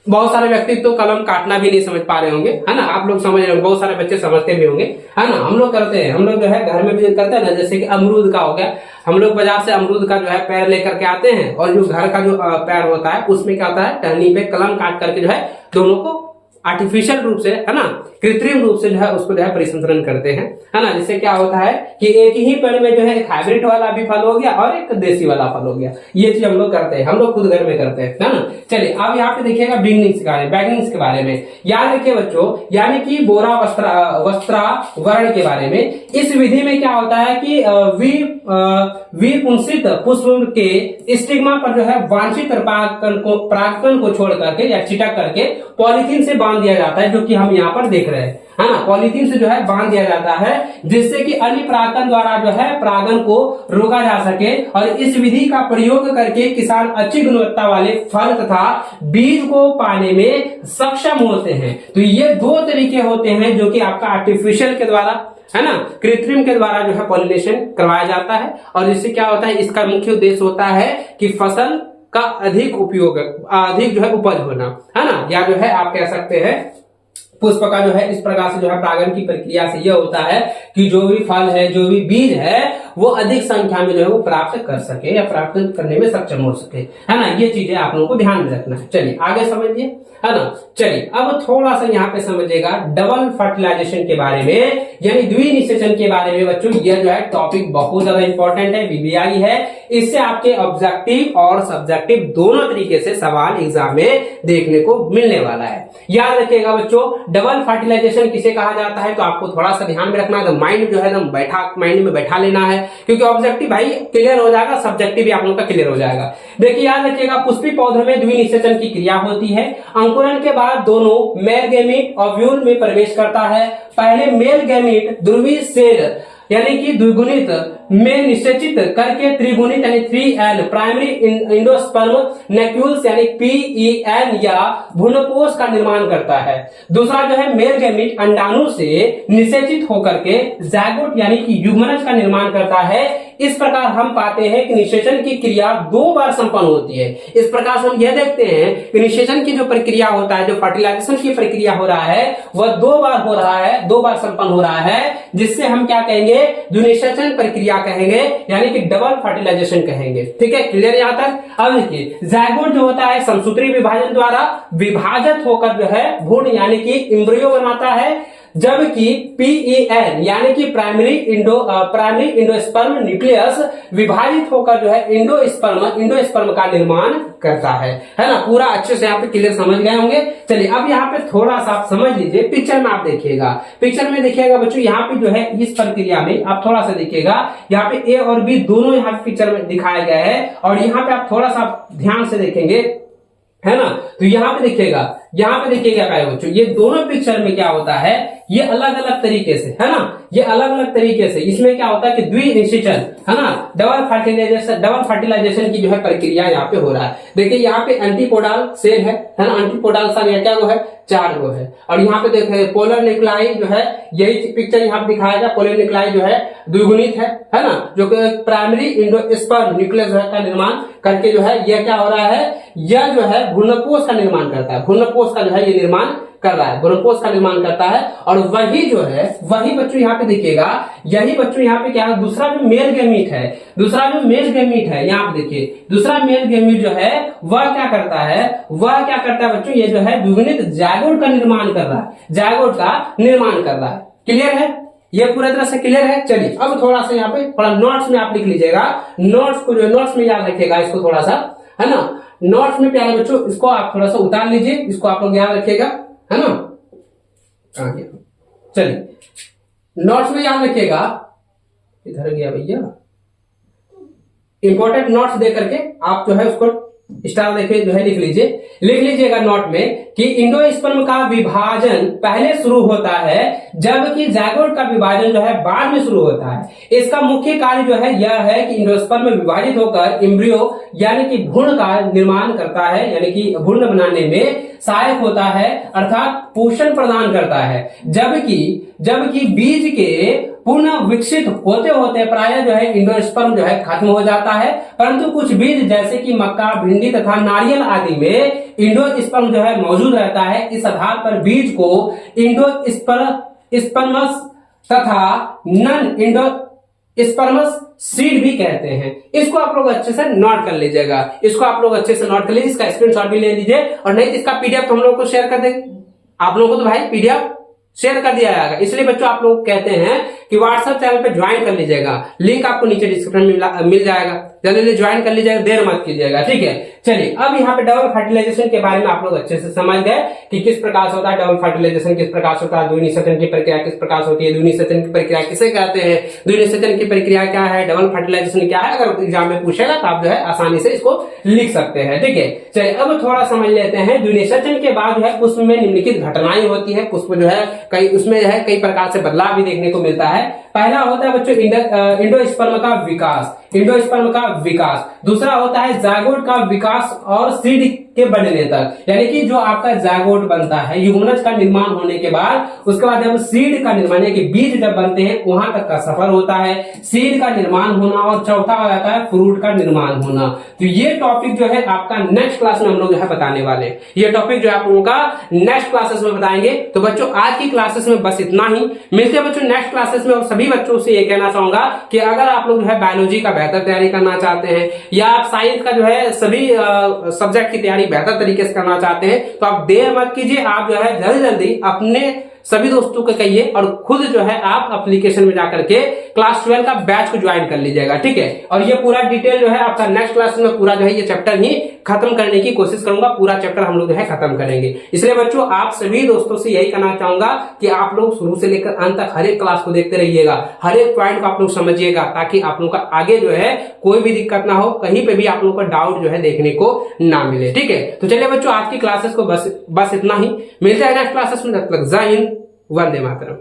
बहुत सारे व्यक्ति तो कलम काटना भी नहीं समझ पा रहे होंगे, है ना, आप लोग समझ रहे होंगे, बहुत सारे बच्चे समझते भी होंगे, है ना। हम लोग करते हैं, हम लोग जो है घर में भी करते हैं ना, जैसे कि अमरूद का हो गया, हम लोग बाजार से अमरूद का जो है पेड़ लेकर के आते हैं और जो घर का जो पेड़ होता है उसमें क्या होता है, टहनी पे कलम काट करके जो है दोनों को आर्टिफिशियल रूप से, है ना, कृत्रिम रूप से जो है उसको जो है परिसंचरण करते हैं, है ना। जिससे क्या होता है कि एक ही पेड़ में जो है एक हाइब्रिड वाला भी फल हो गया और एक देसी वाला फल हो गया। ये चीज हम लोग करते हैं, हम लोग खुद घर में करते हैं, है ना। चलिए अब यहाँ पे देखिएगा बैगिंग्स के बारे में याद रखिए बच्चों, यानी कि बोरा वस्त्रावरण के बारे में। इस विधि में क्या होता है कि विपुंसित पुष्प के स्टिग्मा पर जो है वांछित परागकण को छोड़ करके या चिटक करके पॉलीथीन से बांध दिया जाता है, जो कि हम यहाँ पर देख रहे हैं, है ना। पॉलीथीन से जो है बांध दिया जाता है जिससे कि अन्य परागकण द्वारा जो है परागन को रोका जा सके, और इस विधि का प्रयोग करके किसान अच्छी गुणवत्ता वाले फल तथा बीज को पाने में सक्षम होते हैं। तो ये दो तरीके होते हैं जो कि आपका आर्टिफिशियल के द्वारा, है ना, कृत्रिम के द्वारा जो है पॉलिनेशन करवाया जाता है। और इससे क्या होता है, इसका मुख्य उद्देश्य होता है कि फसल का अधिक उपयोग, अधिक जो है उपज होना, है ना, या जो है आप कह सकते हैं पुष्प का जो है इस प्रकार से जो है परागन की प्रक्रिया से यह होता है कि जो भी फल है, जो भी बीज है, वो अधिक संख्या में जो है वो प्राप्त कर सके या प्राप्त करने में सक्षम हो सके, है ना। ये चीजें आप लोगों को ध्यान में रखना है। चलिए आगे समझिए, है ना। चलिए अब थोड़ा सा यहाँ पे समझिएगा डबल फर्टिलाइजेशन के बारे में, यानी द्विनिषेचन के बारे में। बच्चों ये जो है टॉपिक बहुत ज्यादा इंपॉर्टेंट है, बीबीआई है, इससे आपके ऑब्जेक्टिव और सब्जेक्टिव दोनों तरीके से सवाल एग्जाम में देखने को मिलने वाला है। याद रखिएगा बच्चों, डबल फर्टिलाइजेशन किसे कहा जाता है, तो आपको थोड़ा सा ध्यान में रखना है, माइंड जो है एकदम माइंड में बैठा लेना है, क्योंकि ऑब्जेक्टिव भाई क्लियर हो जाएगा, सब्जेक्टिव भी आप लोग का क्लियर हो जाएगा। देखिए याद रखिएगा, पुष्पी पौधों में द्विनिषेचन की क्रिया होती है। अंकुरण के बाद दोनों मेल गैमीट ओव्यूल में प्रवेश करता है। पहले मेल गैमीट ध्रुवीय सेल यानी कि द्विगुणित में निषेचित करके त्रिगुणित यानी 3N प्राइमरी इंडोस्पर्म नैक्यूल्स यानी PEN या भ्रूणपोष का निर्माण करता है। दूसरा जो है मेल गैमीट अंडाणु से निषेचित होकर के ज़ायगोट यानी कि युग्मनज का निर्माण करता है। इस प्रकार हम पाते हैं कि निषेचन की क्रिया 2 बार संपन्न होती है। इस प्रकार से हम यह देखते हैं कि निषेचन की जो प्रक्रिया होता है, जो फर्टिलाइजेशन की प्रक्रिया हो रहा है, वह 2 बार हो रहा है, 2 बार संपन्न हो रहा है, जिससे हम क्या कहेंगे, द्विनिषेचन प्रक्रिया कहेंगे, यानी कि डबल फर्टिलाइजेशन कहेंगे। ठीक है, क्लियर यहां तक। अब देखिए ज़ायगोट जो होता है संसूत्री विभाजन द्वारा विभाजित होकर जो है भ्रूण यानी कि एम्ब्रियो बनाता है, जबकि PEN यानी कि प्राइमरी इंडोस्पर्म न्यूक्लियस विभाजित होकर जो है इंडोस्पर्म का निर्माण करता है ना। पूरा अच्छे से यहाँ पे क्लियर समझ गए होंगे। चलिए अब यहाँ पे थोड़ा सा आप समझ लीजिए, पिक्चर में आप देखिएगा, पिक्चर में देखिएगा बच्चों, यहाँ पे जो है इस प्रक्रिया में आप थोड़ा सा देखिएगा, यहाँ पे A और B दोनों यहाँ पे पिक्चर में दिखाया गया है, और यहाँ पे आप थोड़ा सा ध्यान से देखेंगे, है ना। तो यहाँ पे देखिएगा क्या बच्चों, ये दोनों पिक्चर में क्या होता है, ये अलग अलग तरीके से, है ना, ये अलग अलग तरीके से इसमें क्या होता है कि द्विनिषेचन, है ना, डबल फर्टिलाइजेशन की जो है प्रक्रिया यहाँ पे हो रहा है। देखिए यहाँ पे एंटीपोडाल सेल है ना, एंटीपोडाल सेल क्या वो है, 4 गो है, और यहाँ पे देखिए पोलर न्यूक्लाई जो है, यही पिक्चर यहाँ पे दिखाया गया, पोलर न्यूक्लाई जो है द्विगुणित है ना, जो कि प्राइमरी इंडोस्पर्म न्यूक्लियस का निर्माण करके जो है यह क्या हो रहा है, यह जो है भ्रूणपोष का निर्माण करता है, भ्रूणपोष का जो है ये निर्माण कर रहा है, भ्रूणपोष का निर्माण करता है। और वही जो है, वही बच्चों यहाँ पे देखिएगा, यही बच्चों यहाँ पे क्या है, दूसरा जो मेल गैमीट है, यहाँ पे देखिए दूसरा मेल गैमीट जो है वह क्या करता है बच्चों, ये जो है द्विगुणित ज़ायगोट का निर्माण कर रहा है, क्लियर है, ये पूरा तरह से क्लियर है। चलिए अब थोड़ा सा यहाँ पे थोड़ा नोट्स में आप लिख लीजिएगा, नोट्स में याद रखिएगा इसको थोड़ा सा, है ना, नोट्स में प्यारे बच्चों इसको आप थोड़ा सा उतार लीजिए, इसको आप लोग याद रखिएगा, है ना। चलिए नोट्स में याद रखिएगा, इधर गया भैया, इंपॉर्टेंट नोट्स दे करके आप जो है उसको स्टार देखिए जो है लिख लीजिएगा नोट में कि इंडोस्पर्म का विभाजन पहले शुरू होता है, जबकि जायगोट का विभाजन जो है बाद में शुरू होता है। इसका मुख्य कार्य जो है यह है कि इंडोस्पर्म में विभाजित होकर एम्ब्रियो यानी कि भ्रूण का निर्माण करता है, यानी कि भ्रूण बनाने में सहायक होता है, अर्थात पोषण प्रदान करता है। जबकि बीज के पुनः विकसित होते होते प्राय जो है इंडोस्पर्म जो है खत्म हो जाता है, परंतु कुछ बीज जैसे कि मक्का, भिंडी तथा नारियल आदि में इंडोस्पर्म जो है मौजूद रहता है। इस आधार पर बीज को इंडोस्पर्मस तथा नॉन इंडोस्पर्मस सीड भी कहते हैं। इसको आप लोग अच्छे से नोट कर लीजिएगा, इसका स्क्रीनशॉट भी ले लीजिए, और नहीं इसका पीडीएफ हम लोग को शेयर कर देंगे। आप लोगों को तो भाई पीडीएफ शेयर कर दिया जाएगा, इसलिए बच्चों आप लोग कहते हैं कि व्हाट्सएप चैनल पे ज्वाइन कर लीजिएगा, लिंक आपको नीचे डिस्क्रिप्शन में मिल जाएगा, जल्दी ज्वाइन कर लीजिएगा, देर मत कीजिएगा, ठीक है। चलिए अब यहाँ पे डबल फर्टिलाइजेशन के बारे में आप लोग अच्छे से समझ गए कि किस प्रकार से होता है डबल फर्टिलाइजेशन, किस प्रकार से होता है द्विनीय सेचन की प्रक्रिया किस प्रकार से होती है, द्विनीय सेचन की प्रक्रिया किसे कहते हैं, द्विनीय सेचन की प्रक्रिया क्या है, डबल फर्टिलाइजेशन क्या है। अगर एग्जाम में पूछेगा तो आप जो है आसानी से इसको लिख सकते हैं, ठीक है। चलिए अब थोड़ा समझ लेते हैं। द्विनीय सेचन के बाद जो है पुष्प में निम्नलिखित घटनाएं होती है। पुष्प जो है उसमें जो है कई प्रकार से बदलाव भी देखने को मिलता है। पहला होता है बच्चों इंडोस्पर्म का विकास, दूसरा होता है जायगोट का विकास और सीड के बनने तक, यानी कि जो आपका जायगोट बनता है, युग्मनज का निर्माण होने के बाद उसके बाद जब सीड का निर्माण यानी कि बीज जब बनते हैं वहां तक का सफर होता है, सीड का निर्माण होना, और चौथा हो जाता है फ्रूट का निर्माण होना। तो ये टॉपिक जो है आपका नेक्स्ट क्लास में हम लोग जो है बताने वाले हैं। ये टॉपिक जो है आप लोगों का नेक्स्ट क्लासेस में बताएंगे। तो बच्चों आज की क्लासेस में बस इतना ही, मिलते हैं बच्चों नेक्स्ट क्लासेस में। और सभी बच्चों से ये कहना चाहूंगा कि अगर आप लोग जो है बायोलॉजी का बेहतर तैयारी करना चाहते हैं, या आप साइंस का जो है सभी सब्जेक्ट की तैयारी बेहतर तरीके से करना चाहते हैं, तो आप देर मत कीजिए, आप जो है जल्दी जल्दी अपने सभी दोस्तों को कहिए और खुद जो है आप एप्लीकेशन में जाकर के क्लास 12 का बैच को ज्वाइन कर लीजिएगा, ठीक है। और ये पूरा डिटेल जो है आपका नेक्स्ट क्लास में पूरा जो है ये चैप्टर ही खत्म करने की कोशिश करूंगा, पूरा चैप्टर हम लोग जो है खत्म करेंगे। इसलिए बच्चों आप सभी दोस्तों से यही कहना चाहूंगा कि आप लोग शुरू से लेकर अंत तक हर एक क्लास को देखते रहिएगा, हर एक पॉइंट को आप लोग समझिएगा, ताकि आप लोग का आगे जो है कोई भी दिक्कत ना हो, कहीं पे भी आप लोग का डाउट जो है देखने को ना मिले, ठीक है। तो चलिए बच्चों आज की क्लासेस को बस इतना ही, मिलते हैं नेक्स्ट क्लासेस में, तब तक जय हिंद, वंदे मातरम।